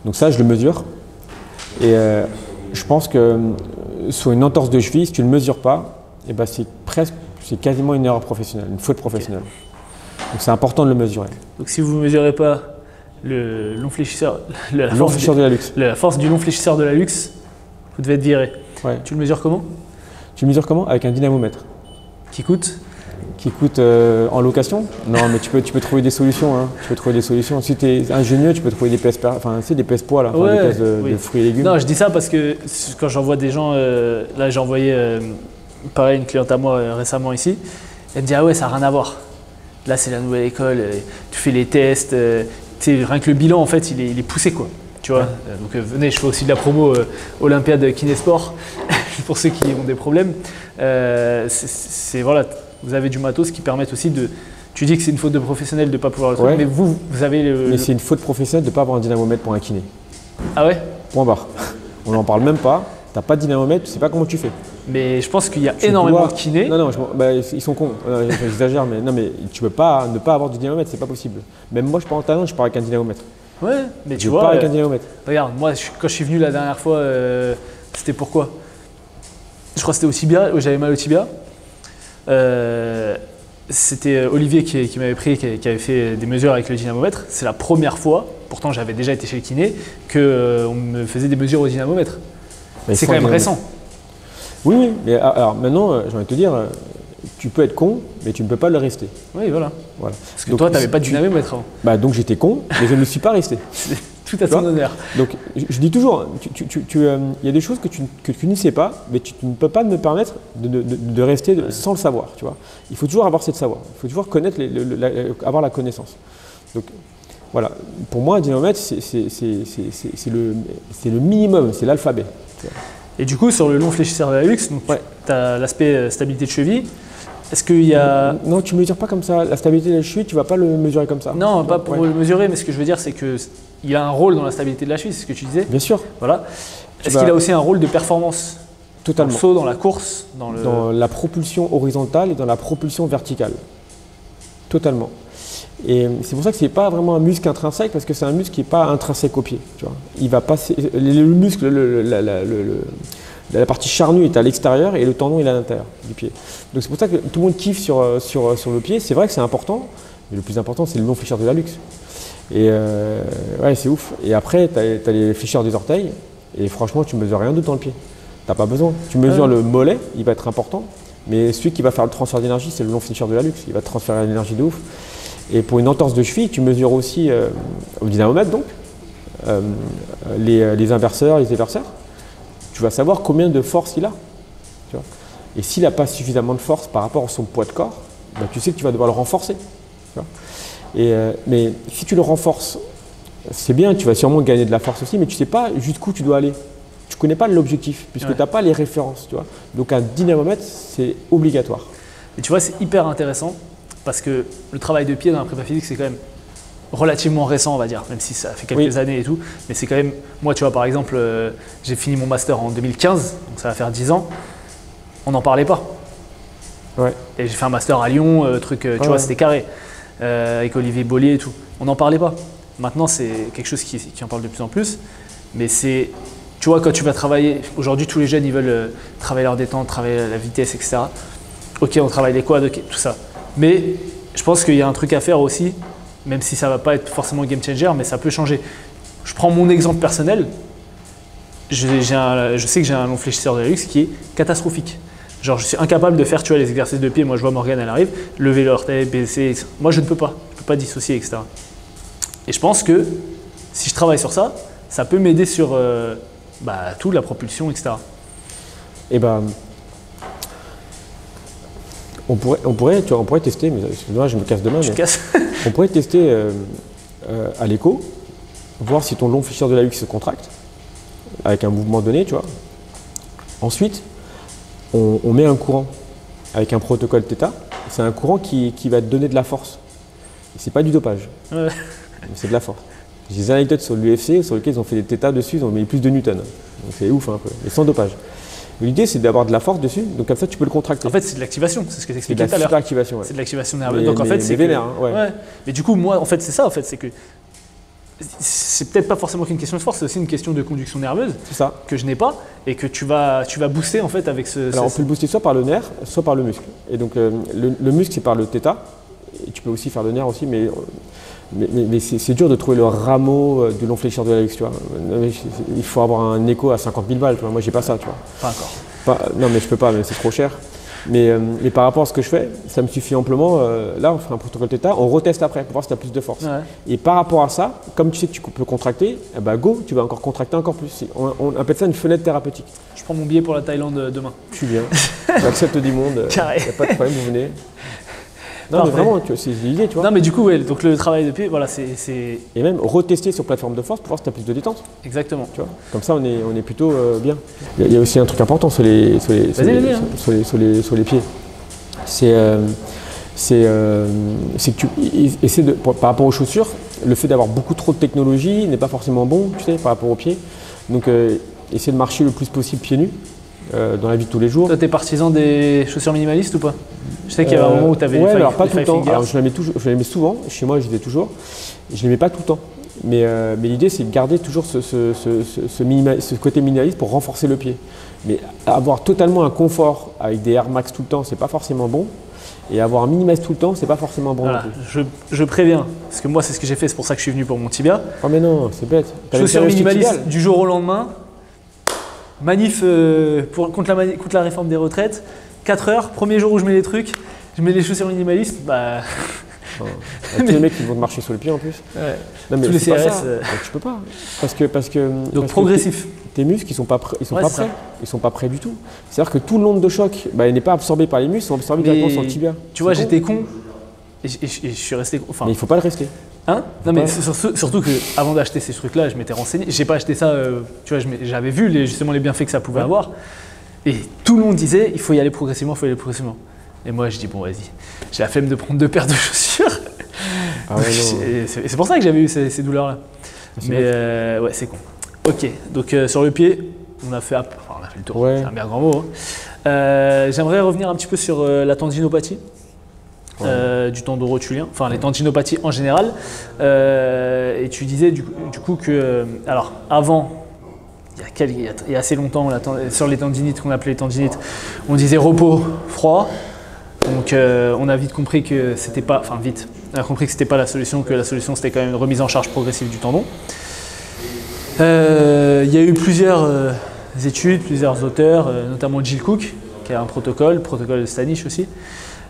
Donc ça, je le mesure. Et je pense que sur une entorse de cheville, si tu ne le mesures pas, eh ben c'est quasiment une erreur professionnelle, une faute professionnelle. Donc c'est important de le mesurer. Donc si vous ne mesurez pas le long fléchisseur, la force du long fléchisseur de la luxe, vous devez être viré. Ouais. Tu le mesures comment? Tu le mesures comment? Avec un dynamomètre. Qui coûte? Qui coûte en location? Non, mais tu peux trouver des solutions. Hein. Tu peux trouver des solutions. Si tu es ingénieux, tu peux trouver des pèses, des pèses poids, là, ouais, des pèses de fruits et légumes. Non, je dis ça parce que quand j'envoie des gens, là j'ai envoyé pareil une cliente à moi récemment ici, elle me dit ah ouais ça n'a rien à voir. Là c'est la nouvelle école, tu fais les tests, rien que le bilan en fait il est poussé quoi. Tu vois, donc venez, je fais aussi de la promo Olympiade Kinésport pour ceux qui ont des problèmes. Voilà, vous avez du matos qui permettent aussi de. Tu dis que c'est une faute de professionnel de ne pas pouvoir le trouver, mais vous avez Mais c'est une faute professionnelle de ne pas avoir un dynamomètre pour un kiné. Ah ouais? Point barre. On n'en parle même pas. Tu n'as pas de dynamomètre, tu ne sais pas comment tu fais. Mais je pense qu'il y a énormément de kinés. Non, ils sont cons. J'exagère, mais tu ne peux pas ne pas avoir de dynamomètre, c'est pas possible. Même moi, je pars en talent, je pars avec un dynamomètre. Ouais, mais tu je vois. pars avec un dynamomètre. Regarde, moi, quand je suis venu la dernière fois, c'était pourquoi? Je crois que c'était au tibia, où j'avais mal au tibia. C'était Olivier qui m'avait pris, qui avait fait des mesures avec le dynamomètre. C'est la première fois, pourtant j'avais déjà été chez le kiné, qu'on me faisait des mesures au dynamomètre. C'est quand même récent. Oui, mais alors maintenant, j'ai envie de te dire, tu peux être con, mais tu ne peux pas le rester. Oui, voilà. Parce que donc, toi, tu n'avais pas de dynamomètre avant. Donc j'étais con, mais je ne suis pas resté. Tout à ton honneur. Donc je dis toujours, il y a des choses que tu ne sais pas, mais tu ne peux pas me permettre de rester sans le savoir. Tu vois. Il faut toujours avoir cette savoir, il faut toujours connaître, avoir la connaissance. Donc voilà, pour moi, un dynamomètre, c'est le minimum, c'est l'alphabet. Et du coup, sur le long fléchisseur de la luxe, tu as l'aspect stabilité de cheville. Est-ce qu'il y a… Non, tu ne mesures pas comme ça. La stabilité de la cheville, tu ne vas pas le mesurer comme ça. Non, pas pour le mesurer, mais ce que je veux dire, c'est qu'il a un rôle dans la stabilité de la cheville, c'est ce que tu disais. Bien sûr. Voilà. Est-ce qu'il a aussi un rôle de performance? Totalement. Dans le saut, dans la course, dans la propulsion horizontale et dans la propulsion verticale. Totalement. Et c'est pour ça que ce n'est pas vraiment un muscle intrinsèque, parce que c'est un muscle qui n'est pas intrinsèque au pied. Tu vois. Il va passer, le muscle, la partie charnue est à l'extérieur et le tendon est à l'intérieur du pied. Donc c'est pour ça que tout le monde kiffe sur le pied. C'est vrai que c'est important, mais le plus important c'est le long fléchisseur de la luxe. Et ouais, c'est ouf. Et après, tu as les fléchisseurs des orteils, et franchement, tu ne mesures rien d'autre dans le pied. Tu n'as pas besoin. Tu mesures le mollet, il va être important, mais celui qui va faire le transfert d'énergie, c'est le long fléchisseur de la luxe. Il va transférer l'énergie de ouf. Et pour une entorse de cheville, tu mesures aussi au dynamomètre, donc, les inverseurs, les éverseurs. Tu vas savoir combien de force il a. Tu vois. Et s'il n'a pas suffisamment de force par rapport à son poids de corps, ben tu sais que tu vas devoir le renforcer. Tu vois. Mais si tu le renforces, c'est bien, tu vas sûrement gagner de la force aussi, mais tu ne sais pas jusqu'où tu dois aller. Tu ne connais pas l'objectif, puisque tu n'as pas les références. Tu vois. Donc un dynamomètre, c'est obligatoire. Et tu vois, c'est hyper intéressant, parce que le travail de pied dans la prépa physique, c'est quand même relativement récent, on va dire, même si ça fait quelques années et tout. Mais c'est quand même, moi, tu vois, par exemple, j'ai fini mon master en 2015, donc ça va faire 10 ans. On n'en parlait pas. Ouais. Et j'ai fait un master à Lyon, tu vois, c'était carré, avec Olivier Bollier et tout. On n'en parlait pas. Maintenant, c'est quelque chose qui en parle de plus en plus. Mais c'est, tu vois, quand tu vas travailler, aujourd'hui, tous les jeunes, ils veulent travailler leur détente, travailler la vitesse, etc. Ok, on travaille les quads, ok, tout ça. Mais je pense qu'il y a un truc à faire aussi, même si ça ne va pas être forcément game changer, mais ça peut changer. Je prends mon exemple personnel. Je sais que j'ai un long fléchisseur de la luxe qui est catastrophique. Genre, je suis incapable de faire, tu vois, les exercices de pied. Moi, je vois Morgane, elle arrive, lever l'orteil, baisser, etc. Moi, je ne peux pas. Je ne peux pas dissocier, etc. Et je pense que si je travaille sur ça, ça peut m'aider sur tout, la propulsion, etc. Et on pourrait tester, mais excuse-moi, je me casse demain. On pourrait tester à l'écho, voir si ton long fléchisseur de la luxe se contracte, avec un mouvement donné, tu vois. Ensuite, on met un courant avec un protocole θ. C'est un courant qui va te donner de la force. C'est pas du dopage, c'est de la force. J'ai des anecdotes sur l'UFC sur lesquelles ils ont fait des θ dessus, ils ont mis plus de newton. Donc c'est ouf un peu, mais sans dopage. L'idée, c'est d'avoir de la force dessus, donc comme ça, tu peux le contracter. En fait, c'est de l'activation, c'est ce que tu expliquais tout à l'heure. C'est de l'activation, ouais. C'est de l'activation nerveuse. Donc en fait, c'est vénère, ouais. Mais du coup, moi, en fait, c'est ça, en fait, c'est que c'est peut-être pas forcément qu'une question de force, c'est aussi une question de conduction nerveuse C'est ça. que je n'ai pas et que tu vas booster en fait avec ce. Alors on peut le booster soit par le nerf, soit par le muscle. Et donc le muscle c'est par le θ, et tu peux aussi faire le nerf aussi, mais c'est dur de trouver le rameau du long fléchisseur de la luxe, tu vois. Il faut avoir un écho à 50 000 balles, tu vois. Moi j'ai pas ça, tu vois. Pas encore. Non mais je peux pas, mais c'est trop cher. Mais par rapport à ce que je fais, ça me suffit amplement. Là, on fait un protocole θ, on reteste après pour voir si tu as plus de force. Ouais. Et par rapport à ça, comme tu sais que tu peux contracter, eh ben go, tu vas encore contracter encore plus. On appelle ça une fenêtre thérapeutique. Je prends mon billet pour la Thaïlande demain. Je suis bien, j'accepte du monde, il Carré. n'y a pas de problème, vous venez. Non Parfait. mais vraiment, c'est l'idée, tu vois. Non mais du coup, ouais, donc le travail de pied, voilà, c'est Et même retester sur plateforme de force pour voir si tu as plus de détente. exactement. Tu vois. Comme ça, on est plutôt bien. Il y a aussi un truc important sur les pieds. C'est que tu essaies par rapport aux chaussures, le fait d'avoir beaucoup trop de technologie n'est pas forcément bon, tu sais, par rapport aux pieds. Donc, essaie de marcher le plus possible pieds nus dans la vie de tous les jours. Toi, t'es partisan des chaussures minimalistes ou pas? Je sais qu'il y avait un moment où tu avais alors pas les tout le five temps. fingers. Alors, je les mets souvent. Chez moi, je les ai toujours. Je les mets pas tout le temps. Mais l'idée, c'est de garder toujours ce côté minimaliste pour renforcer le pied. Mais avoir totalement un confort avec des Air Max tout le temps, c'est pas forcément bon. Et avoir un minimaliste tout le temps, c'est pas forcément bon. Voilà, je préviens, parce que moi c'est ce que j'ai fait, c'est pour ça que je suis venu pour mon tibia. Oh mais non, c'est bête. Chaussures minimalistes du jour au lendemain, manif contre la réforme des retraites, 4 heures, premier jour où je mets les trucs, je mets les chaussures minimalistes, bah… Oh. Tous les mecs qui vont te marcher sur le pied en plus. Ouais. Non, mais Tous les c'est pas CRS. ça. Tu peux pas. Donc progressif. Tes muscles, ils sont pas prêts. Ça. Ils sont pas prêts du tout. C'est-à-dire que tout l'onde de choc, il n'est pas absorbé par les muscles, ils sont absorbés directement sur le tibia. Tu vois, j'étais con et je suis resté con. Enfin, mais il faut pas le rester. Hein? Non mais surtout que avant d'acheter ces trucs-là, je m'étais renseigné. J'ai pas acheté ça, tu vois, j'avais vu justement les bienfaits que ça pouvait avoir. Et tout le monde disait, il faut y aller progressivement, il faut y aller progressivement. Et moi, je dis, bon, vas-y, j'ai la flemme de prendre 2 paires de chaussures. Ah ouais, c'est pour ça que j'avais eu ces douleurs-là. Mais ouais, c'est con. Ok, donc sur le pied, on a fait le tour, ouais. C'est un bien grand mot. Hein. J'aimerais revenir un petit peu sur la tendinopathie. Du tendon rotulien, enfin les tendinopathies en général. Et tu disais du coup que, alors avant, il y a assez longtemps, sur les tendinites qu'on appelait les tendinites, on disait repos froid. Donc on a vite compris que c'était pas, on a compris que c'était pas la solution, que la solution c'était quand même une remise en charge progressive du tendon. Il y a eu plusieurs études, plusieurs auteurs, notamment Jill Cook, qui a un protocole de Stanish aussi.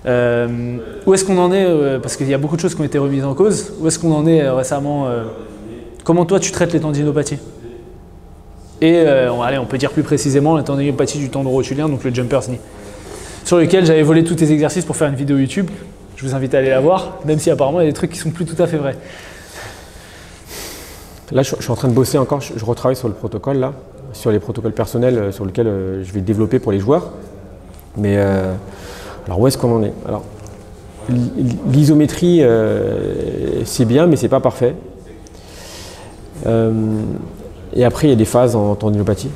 Où est-ce qu'on en est parce qu'il y a beaucoup de choses qui ont été remises en cause. Où est-ce qu'on en est récemment comment toi tu traites les tendinopathies? Et allez, on peut dire plus précisément la tendinopathie du tendon rotulien, donc le jumper's knee, sur lequel j'avais volé tous tes exercices pour faire une vidéo YouTube. Je vous invite à aller la voir, même si apparemment il y a des trucs qui sont plus tout à fait vrais. Là, je suis en train de bosser encore, je retravaille sur le protocole, là, sur les protocoles personnels sur lesquels je vais développer pour les joueurs. Mais alors où est-ce qu'on en est? Alors, l'isométrie, c'est bien, mais c'est pas parfait. Et après, il y a des phases en tendinopathie.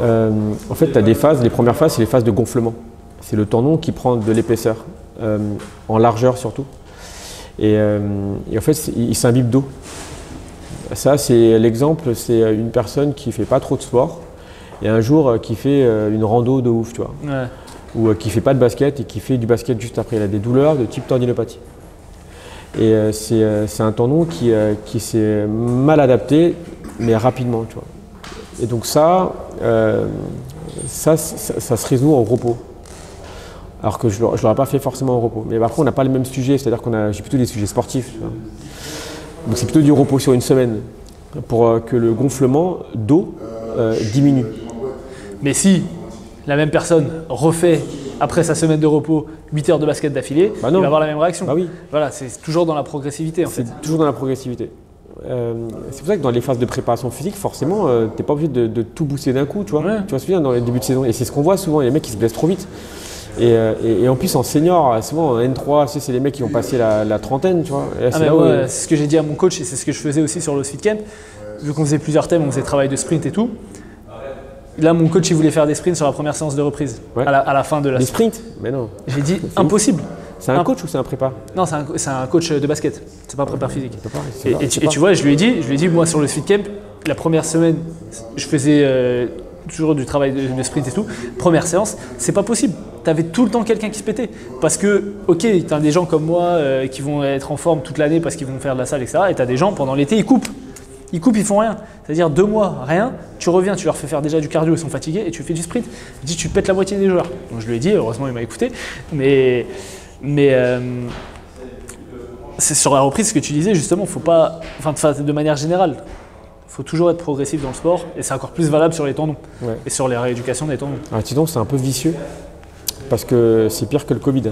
En fait, tu as des phases, les premières phases, c'est les phases de gonflement. C'est le tendon qui prend de l'épaisseur, en largeur surtout. Et en fait, il s'imbibe d'eau. Ça, c'est l'exemple, c'est une personne qui fait pas trop de sport et un jour qui fait une rando de ouf, tu vois. Ouais. Ou qui fait pas de basket et qui fait du basket juste après. Il a des douleurs de type tendinopathie. Et c'est un tendon qui s'est mal adapté, mais rapidement, tu vois. Et donc ça se résout en repos. Alors que je ne l'aurais pas fait forcément en repos. Mais après, on n'a pas le même sujet, c'est-à-dire j'ai plutôt des sujets sportifs. Tu vois. Donc c'est plutôt du repos sur une semaine pour que le gonflement d'eau diminue. Mais si la même personne refait après sa semaine de repos 8 heures de basket d'affilée, il va avoir la même réaction. Bah oui. Voilà, c'est toujours dans la progressivité en fait. C'est toujours dans la progressivité. C'est pour ça que dans les phases de préparation physique, forcément, tu n'es pas obligé de tout booster d'un coup, tu vois. Ouais. Tu vois ce que je veux dire, dans les débuts de saison. Et c'est ce qu'on voit souvent, il y a des mecs qui se blessent trop vite. Et en plus en senior, souvent en N3, c'est les mecs qui ont passé la trentaine, tu vois. C'est ce que j'ai dit à mon coach et c'est ce que je faisais aussi sur le Fit Camp. Vu qu'on faisait plusieurs thèmes, on faisait travail de sprint et tout. Là, mon coach, il voulait faire des sprints sur la première séance de reprise, à la fin de la. Des sprints? Mais non. J'ai dit impossible. C'est un coach ou c'est un prépa? Non, c'est un coach de basket. C'est pas un prépa physique. Et tu vois, je lui ai dit, moi sur le speed camp, la première semaine, je faisais toujours du travail de sprint et tout. Première séance, c'est pas possible. Tu avais tout le temps quelqu'un qui se pétait. Parce que, ok, tu as des gens comme moi qui vont être en forme toute l'année parce qu'ils vont faire de la salle, etc. Et tu as des gens, pendant l'été, ils coupent. Ils font rien. C'est-à-dire 2 mois, rien. Tu reviens, tu leur fais faire déjà du cardio, ils sont fatigués et tu fais du sprint. Je dis, tu te pètes la moitié des joueurs. Donc je lui ai dit, heureusement, il m'a écouté. Mais c'est sur la reprise ce que tu disais, justement, faut pas, de manière générale, il faut toujours être progressif dans le sport et c'est encore plus valable sur les tendons et sur les rééducations des tendons. Alors, sinon, c'est un peu vicieux parce que c'est pire que le Covid.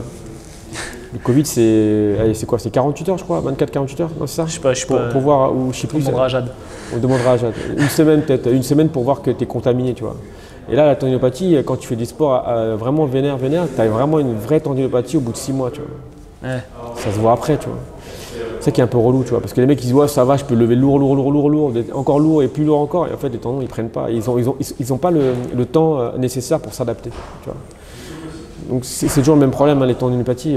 Le Covid, c'est quoi? C'est 48 heures, je crois, 24-48 heures, non, c'est ça? Je sais pas. Pour voir, ou je sais plus. On demandera à Jade. On demandera à Jade. Une semaine peut-être, une semaine pour voir que tu es contaminé, tu vois. Et là, la tendinopathie, quand tu fais des sports vraiment vénère, tu as vraiment une vraie tendinopathie au bout de 6 mois, tu vois. Ouais. Ça se voit après, tu vois. C'est ça qui est un peu relou, tu vois. Parce que les mecs, ils se voient, ça va, je peux lever lourd, encore lourd et plus lourd encore. Et en fait, les tendons, ils prennent pas. Ils ont pas le temps nécessaire pour s'adapter, tu vois. Donc c'est toujours le même problème, hein, les tendinopathies.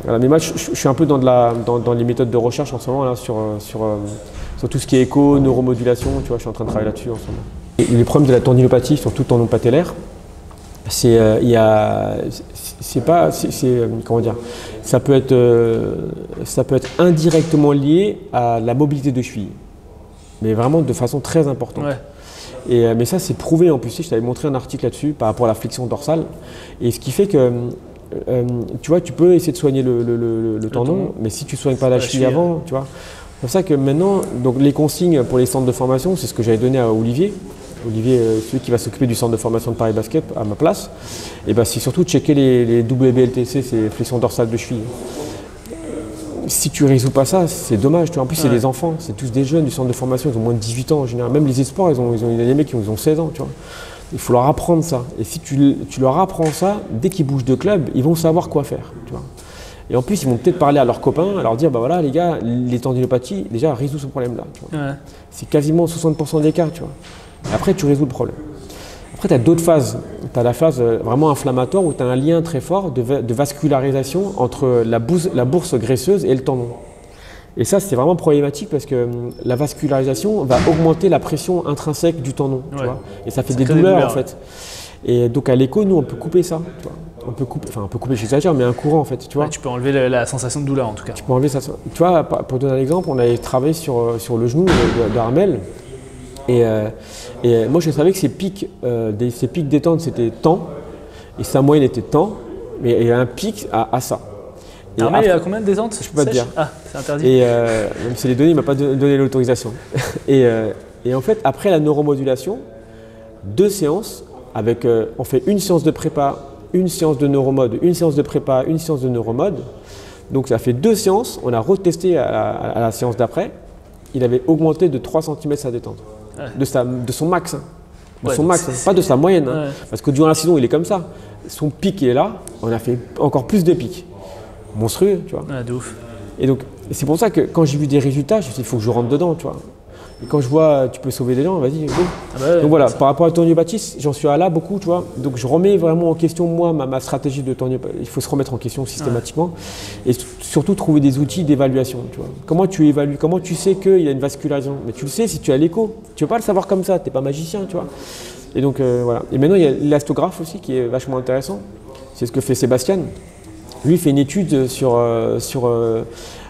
Voilà. Mais moi, je suis un peu dans les méthodes de recherche en ce moment, là, sur tout ce qui est écho, neuromodulation, tu vois, je suis en train de travailler là-dessus en ce moment. Et les problèmes de la tendinopathie, surtout tendon patellaire, comment dire, ça peut être indirectement lié à la mobilité de cheville, mais vraiment de façon très importante. Ouais. Mais ça, c'est prouvé en plus. Je t'avais montré un article là-dessus par rapport à la flexion dorsale. Et ce qui fait que, tu vois, tu peux essayer de soigner le tendon, mais si tu ne soignes pas la cheville avant, tu vois. C'est pour ça que maintenant, donc, les consignes pour les centres de formation, c'est ce que j'avais donné à Olivier. Olivier, celui qui va s'occuper du centre de formation de Paris Basket à ma place. Et ben, c'est surtout de checker les WBLTC, c'est flexion dorsale de cheville. Si tu ne résous pas ça, c'est dommage. Tu vois. En plus, c'est des enfants, c'est tous des jeunes du centre de formation, ils ont moins de 18 ans en général. Même les espoirs, ils ont des mecs qui ont 16 ans. Tu vois. Il faut leur apprendre ça. Et si tu leur apprends ça, dès qu'ils bougent de club, ils vont savoir quoi faire. Tu vois. Et en plus, ils vont peut-être parler à leurs copains, à leur dire, bah voilà les gars, les tendinopathies, déjà, résous ce problème-là. Ouais. C'est quasiment 60% des cas. Tu vois. Et après, tu résous le problème. Après, tu as d'autres phases. Tu as la phase vraiment inflammatoire où tu as un lien très fort de vascularisation entre la bourse graisseuse et le tendon. Et ça, c'est vraiment problématique parce que la vascularisation va augmenter la pression intrinsèque du tendon. Tu vois, et ça fait des douleurs en fait. Et donc à l'écho, nous, on peut couper ça. Tu vois. On peut couper, j'exagère, mais un courant en fait. Tu vois. Ouais, tu peux enlever la sensation de douleur en tout cas. Tu peux enlever ça. Tu vois, pour donner un exemple, on avait travaillé sur le genou d'Armel. Et moi, je savais que ses pics détente, c'était temps, et sa moyenne était temps, mais il y a un pic à ça. Armel, il a combien de détente? Je ne peux pas te dire. Ah, c'est interdit. Et même si les données, il ne m'a pas donné l'autorisation. Et en fait, après la neuromodulation, 2 séances, on fait une séance de prépa, une séance de neuromode, une séance de prépa, une séance de neuromode. Donc ça fait 2 séances, on a retesté à la séance d'après, il avait augmenté de 3 cm sa détente. De son max, pas de sa moyenne, hein, parce que durant la saison il est comme ça. Son pic est là, on a fait encore plus de pics, monstrueux, tu vois. De ouf. Et donc c'est pour ça que quand j'ai vu des résultats, je me suis dit il faut que je rentre dedans, tu vois. Et quand je vois tu peux sauver des gens, vas-y. Donc voilà, par rapport à la tendinopathie, j'en suis là beaucoup, tu vois. Donc je remets vraiment en question moi ma stratégie de tendinopathie. Il faut se remettre en question systématiquement et surtout trouver des outils d'évaluation, tu vois. Comment tu évalues, comment tu sais qu'il y a une vascularisation? Mais tu le sais si tu as l'écho. Tu ne peux pas le savoir comme ça, tu n'es pas magicien, tu vois. Et donc voilà. Et maintenant il y a l'élastographe aussi qui est vachement intéressant. C'est ce que fait Sébastien. Lui il fait une étude sur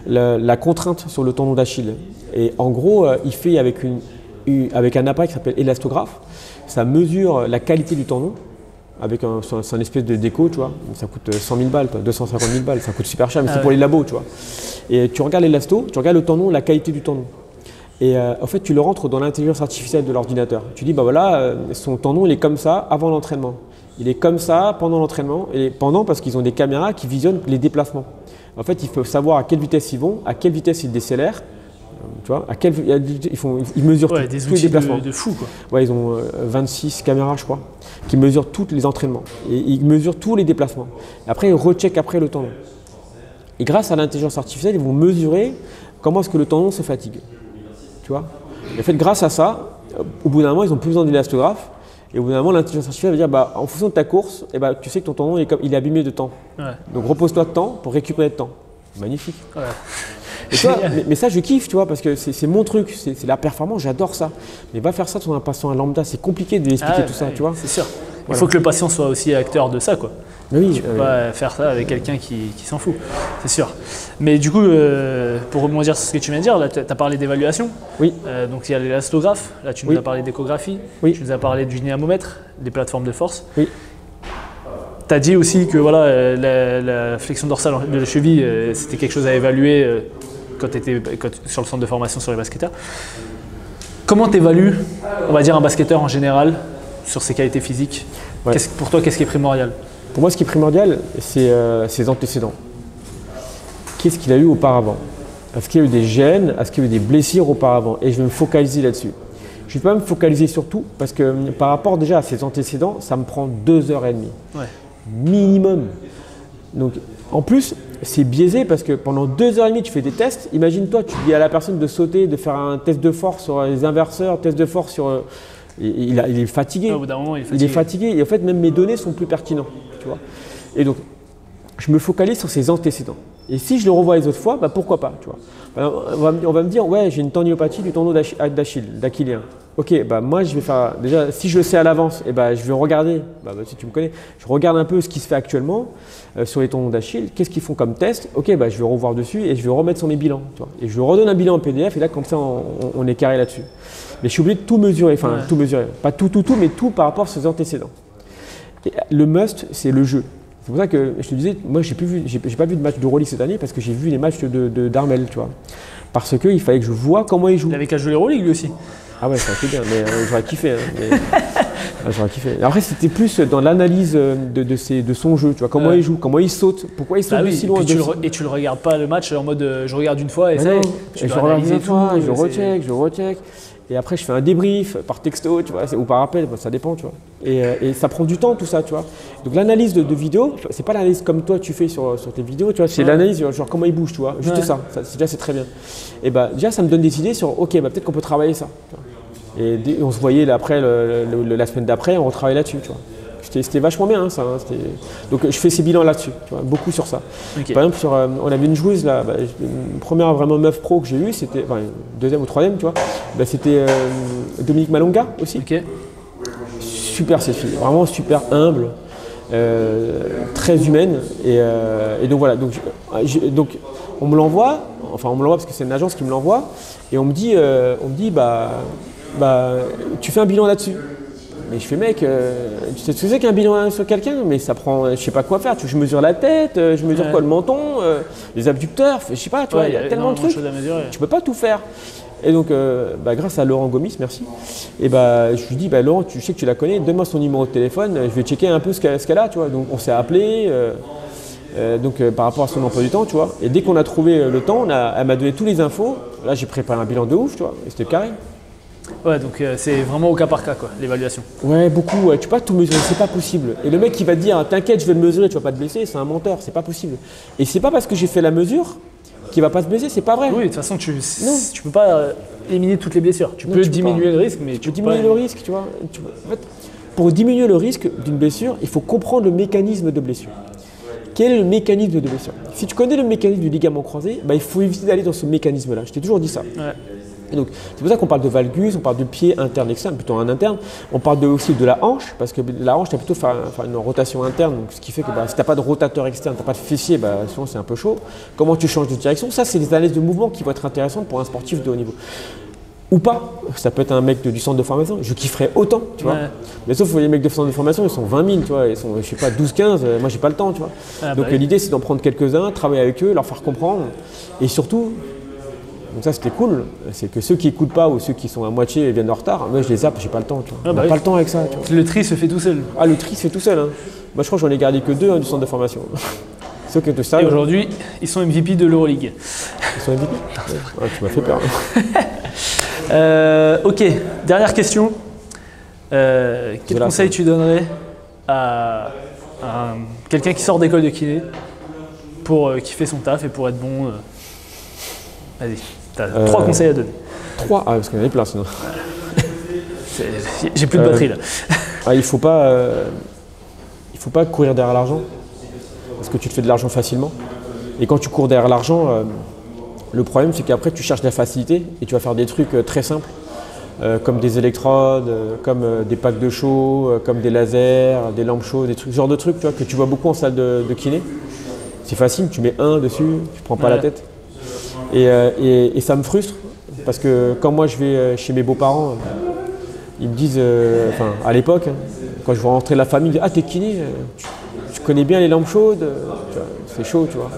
la contrainte sur le tendon d'Achille. Et en gros, il fait avec un appareil qui s'appelle élastographe. Ça mesure la qualité du tendon avec c'est un espèce de déco, tu vois. Ça coûte 100 000 balles, 250 000 balles. Ça coûte super cher, mais c'est pour les labos, tu vois. Et tu regardes l'élasto, tu regardes le tendon, la qualité du tendon. Et en fait, tu le rentres dans l'intelligence artificielle de l'ordinateur. Tu dis, bah voilà, son tendon, il est comme ça avant l'entraînement. Il est comme ça pendant l'entraînement. Et pendant, parce qu'ils ont des caméras qui visionnent les déplacements. En fait, il faut savoir à quelle vitesse ils vont, à quelle vitesse ils décélèrent. Tu vois, ils mesurent tous les déplacements. De fou, quoi. Ouais, ils ont 26 caméras, je crois, qui mesurent tous les entraînements. Et ils mesurent tous les déplacements. Après, ils recheckent après le tendon. Et grâce à l'intelligence artificielle, ils vont mesurer comment est-ce que le tendon se fatigue. Tu vois. Et en fait, grâce à ça, au bout d'un moment, ils n'ont plus besoin d'élastographe. Et au bout d'un moment, l'intelligence artificielle va dire, bah, en fonction de ta course, eh bah, tu sais que ton tendon il est abîmé de temps. Ouais. Donc repose-toi de temps pour récupérer de temps. Magnifique. Ouais. Et tu vois, mais ça, je kiffe, tu vois, parce que c'est mon truc, c'est la performance, j'adore ça. Mais va faire ça sur un patient lambda, c'est compliqué de lui expliquer tout ça, tu vois. C'est sûr. Il faut que le patient soit aussi acteur de ça, quoi. Mais oui, Tu peux pas faire ça avec quelqu'un qui s'en fout, c'est sûr. Mais du coup, pour rebondir sur ce que tu viens de dire, là, tu as parlé d'évaluation. Oui. Donc il y a l'élastographe, là tu nous as parlé d'échographie, Oui. tu nous as parlé du dynamomètre, des plateformes de force. Oui. Tu as dit aussi que voilà, la flexion dorsale de la cheville, c'était quelque chose à évaluer quand tu étais sur le centre de formation sur les basketteurs. Comment tu évalues, on va dire, un basketteur en général sur ses qualités physiques? Ouais. Pour toi, qu'est-ce qui est primordial? Pour moi, ce qui est primordial, c'est ses antécédents. Qu'est-ce qu'il a eu auparavant? Est-ce qu'il y a eu des gènes? Est-ce qu'il y a eu des blessures auparavant? Et je vais me focaliser là-dessus. Je ne vais pas me focaliser sur tout parce que par rapport déjà à ses antécédents, ça me prend 2h30. Ouais. Minimum. Donc, en plus, c'est biaisé parce que pendant 2h30, tu fais des tests. Imagine-toi, tu dis à la personne de sauter, de faire un test de force sur les inverseurs, test de force sur… il est fatigué. Au bout d'un moment, Il est fatigué. Et en fait, même mes données sont plus pertinentes. Tu vois. Et donc, je me focalise sur ses antécédents. Et si je le revois les autres fois, bah pourquoi pas, tu vois. Alors, on va me dire, ouais, j'ai une tendinopathie du tendon d'Achillien. Ok, bah moi je vais faire, déjà si je le sais à l'avance, et bah, je vais regarder, si tu me connais, je regarde un peu ce qui se fait actuellement sur les tendons d'Achille, qu'est-ce qu'ils font comme test, ok, bah, je vais revoir dessus et je vais remettre sur mes bilans. Tu vois. Et je redonne un bilan en PDF et là comme ça on est carré là-dessus. Mais je suis obligé de tout mesurer, tout mesurer, pas tout, mais tout par rapport à ses antécédents. Et le must, c'est le jeu. C'est pour ça que je te disais, moi j'ai pas vu de match d'Euroleague cette année parce que j'ai vu les matchs d'Armel, tu vois. Parce qu'il fallait que je vois comment il joue. Il avait qu'à jouer l'Euroleague lui aussi. Ah ouais, ça a été bien, mais j'aurais kiffé. Hein, j'aurais kiffé. Après, c'était plus dans l'analyse de son jeu, tu vois, comment il joue, comment il saute, pourquoi il saute si loin. Et tu le regardes pas le match en mode je regarde une fois et ça y est. Je regarde une fois, je recheck. Et après, je fais un débrief par texto, tu vois, ou par appel, ça dépend, tu vois. Et ça prend du temps, tout ça, tu vois. Donc l'analyse de vidéo, c'est pas l'analyse comme toi tu fais sur tes vidéos, tu vois, c'est l'analyse genre comment il bouge, tu vois. Juste ça déjà c'est très bien. Et bah déjà ça me donne des idées sur, ok, bah peut-être qu'on peut travailler ça. Et on se voyait là, après, la semaine d'après, on retravaille là-dessus, tu vois. C'était vachement bien, hein, ça. Hein, donc je fais ces bilans là-dessus, tu vois, beaucoup sur ça. Okay. Par exemple, on avait une joueuse là, une première vraiment meuf pro que j'ai eue, c'était, deuxième ou troisième, tu vois. C'était Dominique Malonga aussi. Okay. Super cette fille, vraiment super humble, très humaine. Et donc voilà, donc on me l'envoie, parce que c'est une agence qui me l'envoie, et on me dit tu fais un bilan là-dessus. Mais je fais mec, tu sais ce que c'est qu'un bilan sur quelqu'un, mais ça prend, je sais pas quoi faire. Je mesure la tête, je mesure quoi, le menton, les abducteurs, je sais pas, tu vois, il y a tellement de trucs. Tu peux pas tout faire. Et donc, grâce à Laurent Gomis, merci. Et je lui dis, Laurent, tu sais que tu la connais, donne-moi son numéro de téléphone, je vais checker un peu ce qu'elle a, tu vois. Donc on s'est appelé. Par rapport à son emploi du temps, tu vois. Et dès qu'on a trouvé le temps, elle m'a donné tous les infos. Là, j'ai préparé un bilan de ouf, tu vois. Et c'était carré. Ouais, donc c'est vraiment au cas par cas, quoi, l'évaluation. Ouais, beaucoup. Ouais. Tu peux pas tout mesurer, c'est pas possible. Et le mec qui va te dire, t'inquiète, je vais le mesurer, tu vas pas te blesser, c'est un menteur, c'est pas possible. Et c'est pas parce que j'ai fait la mesure qu'il va pas se blesser, c'est pas vrai. Oui, de toute façon, tu peux pas éliminer toutes les blessures. Tu peux diminuer le risque, mais tu peux diminuer le risque, tu vois. En fait, pour diminuer le risque d'une blessure, il faut comprendre le mécanisme de blessure. Quel est le mécanisme de blessure? Si tu connais le mécanisme du ligament croisé, il faut éviter d'aller dans ce mécanisme-là. Je t'ai toujours dit ça. Ouais. Et donc, c'est pour ça qu'on parle de valgus, on parle de pied interne, externe, plutôt un interne. On parle aussi de la hanche, parce que la hanche, tu as plutôt faire une rotation interne, donc ce qui fait que si tu n'as pas de rotateur externe, tu n'as pas de fessier, souvent c'est un peu chaud. Comment tu changes de direction? Ça, c'est des analyses de mouvement qui vont être intéressantes pour un sportif de haut niveau. Ou pas, ça peut être un mec du centre de formation, je kifferais autant, tu vois. Mais sauf que les mecs de centre de formation, ils sont 20 000, tu vois, ils sont, je sais pas, 12-15, moi j'ai pas le temps, tu vois. Donc l'idée c'est d'en prendre quelques-uns, travailler avec eux, leur faire comprendre, et surtout, donc ça c'était cool, c'est que ceux qui n'écoutent pas ou ceux qui sont à moitié et viennent en retard, moi je les zappe, j'ai pas le temps, tu vois. On n'a pas le temps avec ça, tu vois. Le tri se fait tout seul. Ah, le tri se fait tout seul, hein. Moi je crois que j'en ai gardé que 2 du centre de formation. Ceux qui et aujourd'hui, ils sont MVP de l'Euroleague. Ils sont MVP? Tu m'as fait peur. Ok, dernière question. Quel conseil tu donnerais à quelqu'un qui sort d'école de kiné pour kiffer son taf et pour être bon? Vas-y, tu as 3 conseils à donner. 3? Ah, parce qu'il y en a plein sinon. J'ai plus de batterie là. Ah, il faut pas courir derrière l'argent, parce que tu te fais de l'argent facilement. Et quand tu cours derrière l'argent, le problème c'est qu'après tu cherches la facilité et tu vas faire des trucs très simples, comme des électrodes, comme des packs de chaux, comme des lasers, des lampes chaudes, ce genre de trucs tu vois, que tu vois beaucoup en salle de kiné. C'est facile, tu mets un dessus, tu prends pas la tête. Et ça me frustre, parce que quand moi je vais chez mes beaux-parents, ils me disent, enfin à l'époque, quand je vois rentrer la famille, ils disent, ah t'es kiné, tu connais bien les lampes chaudes, c'est chaud, tu vois.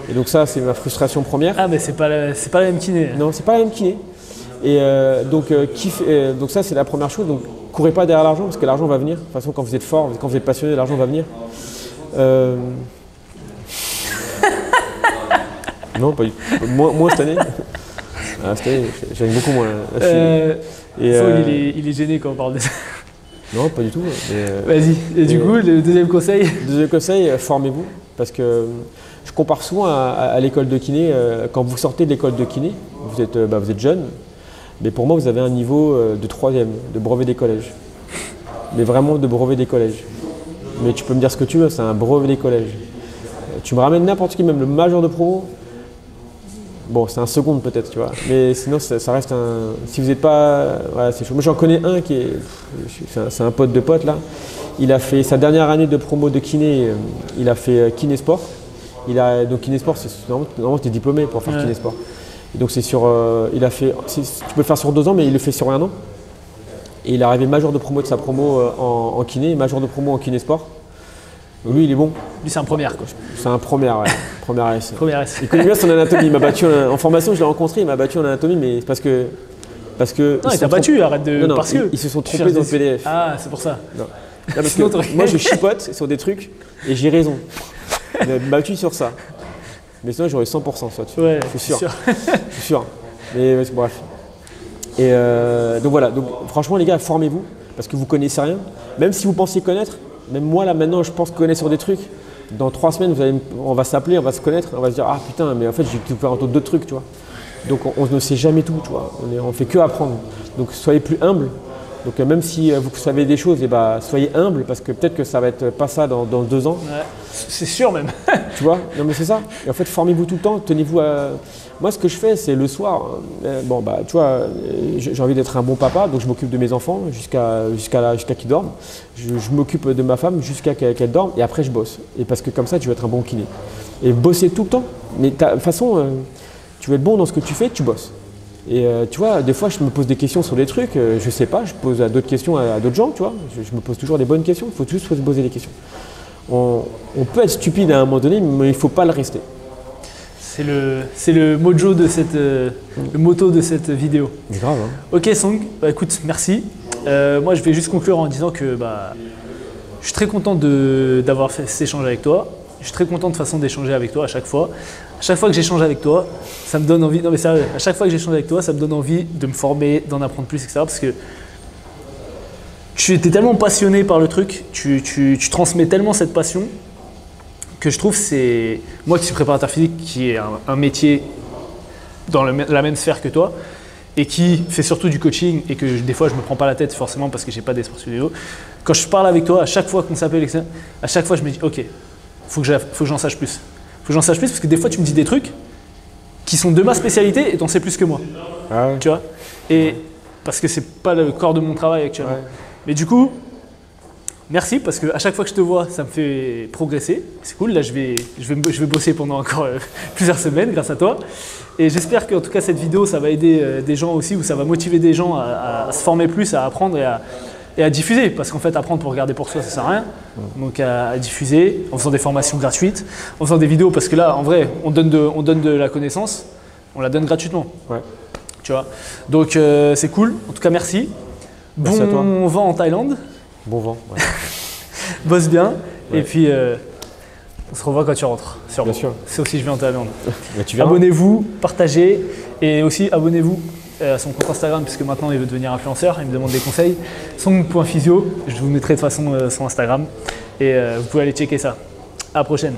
Et donc ça, c'est ma frustration première. Ah mais c'est pas la même kiné. Non, c'est pas la même kiné. Et donc ça, c'est la première chose. Donc courez pas derrière l'argent, parce que l'argent va venir. De toute façon, quand vous êtes fort, quand vous êtes passionné, l'argent va venir. Non, pas du tout. Moins cette année. Ah, cette année, j'aime beaucoup moins. Il est gêné quand on parle de ça. Non, pas du tout. Vas-y. Et du coup, le deuxième conseil? Deuxième conseil, formez-vous. Parce que je compare souvent à l'école de kiné. Quand vous sortez de l'école de kiné, vous êtes jeune. Mais pour moi, vous avez un niveau de troisième, de brevet des collèges. Mais vraiment de brevet des collèges. Mais tu peux me dire ce que tu veux, c'est un brevet des collèges. Tu me ramènes n'importe qui, même le major de promo. Bon, c'est un second peut-être, tu vois. Mais sinon, ça reste un. Si vous n'êtes pas. Voilà, c'est chaud. Moi, j'en connais un qui est. C'est un pote de pote là. Il a fait sa dernière année de promo de kiné. Il a fait kiné sport. Donc kiné sport, normalement, tu es diplômé pour faire kiné sport. Et donc c'est sur. Il a fait. Tu peux le faire sur 2 ans, mais il le fait sur 1 an. Et il est arrivé major de promo de sa promo en kiné, major de promo en kiné sport. Donc lui, il est bon. Lui, c'est un première, quoi. C'est un première, ouais. Première S. Première S. Il connaît bien son anatomie. Il m'a battu en formation, je l'ai rencontré, il m'a battu en anatomie, mais c'est parce que. Non, il t'a battu, arrête de. Non, parce que ils se sont trompés dans le PDF. Ah, c'est pour ça. Non. Parce que moi, je chipote sur des trucs et j'ai raison. Il m'a battu sur ça. Mais sinon, j'aurais 100% ça. Ouais, je suis sûr. Je suis sûr. Mais bref. Et donc voilà. Donc franchement, les gars, formez-vous parce que vous connaissez rien. Même si vous pensiez connaître. Même moi là maintenant je pense connaître sur des trucs. Dans 3 semaines on va s'appeler, on va se connaître, on va se dire ah putain mais en fait j'ai découvert d'autres trucs tu vois. Donc on ne sait jamais tout tu vois. On fait que apprendre. Donc soyez plus humble. Donc même si vous savez des choses, et soyez humble parce que peut-être que ça va être pas ça dans 2 ans. Ouais, c'est sûr même. Tu vois. Non mais c'est ça. Et en fait formez-vous tout le temps, tenez-vous à. Moi ce que je fais c'est le soir. Tu vois, j'ai envie d'être un bon papa, donc je m'occupe de mes enfants jusqu'à qu'ils dorment. Je m'occupe de ma femme jusqu'à qu'elle dorme et après je bosse. Et parce que comme ça tu vas être un bon kiné. Et bosser tout le temps. Mais de toute façon, tu veux être bon dans ce que tu fais, tu bosses. Et tu vois, des fois je me pose des questions sur des trucs, je sais pas, je pose d'autres questions à d'autres gens, tu vois. Je me pose toujours des bonnes questions, il faut juste se poser des questions. On peut être stupide à un moment donné, mais il ne faut pas le rester. C'est le mojo de le motto de cette vidéo. C'est grave, hein. Ok Song, écoute, merci. Moi je vais juste conclure en disant que je suis très content d'avoir fait cet échange avec toi. Je suis très content de façon d'échanger avec toi à chaque fois. À chaque fois que j'échange avec toi, ça me donne envie. Non mais sérieux, à chaque fois que j'échange avec toi, ça me donne envie de me former, d'en apprendre plus, etc. Parce que tu étais tellement passionné par le truc, tu transmets tellement cette passion que je trouve c'est moi qui suis préparateur physique, qui est un métier dans la même sphère que toi et qui fait surtout du coaching et que des fois je me prends pas la tête forcément parce que j'ai pas des sports studio. Quand je parle avec toi, à chaque fois qu'on s'appelle, à chaque fois je me dis ok, faut que j'en sache plus. Faut que j'en sache plus parce que des fois tu me dis des trucs qui sont de ma spécialité et t'en sais plus que moi. Ah ouais. Tu vois. Et parce que c'est pas le corps de mon travail actuellement. Ouais. Mais du coup, merci parce qu'à chaque fois que je te vois, ça me fait progresser. C'est cool. Là, je vais bosser pendant encore plusieurs semaines grâce à toi. Et j'espère qu'en tout cas cette vidéo, ça va aider des gens aussi, ou ça va motiver des gens à se former plus, à apprendre et à diffuser. Parce qu'en fait, apprendre pour regarder pour soi, ça sert à rien. Donc à diffuser en faisant des formations gratuites, en faisant des vidéos. Parce que là, en vrai, on donne de la connaissance, on la donne gratuitement. Ouais. Tu vois. Donc c'est cool. En tout cas, merci. Merci à toi. Bon vent en Thaïlande. Bon vent. Ouais. Bosse bien. Ouais. Et puis, On se revoit quand tu rentres, sûrement. Bien sûr. C'est aussi je vais en Thaïlande. Abonnez-vous, partagez et aussi abonnez-vous à son compte Instagram puisque maintenant il veut devenir influenceur, il me demande des conseils. Song.physio, je vous mettrai de toute façon son Instagram et vous pouvez aller checker ça. À la prochaine.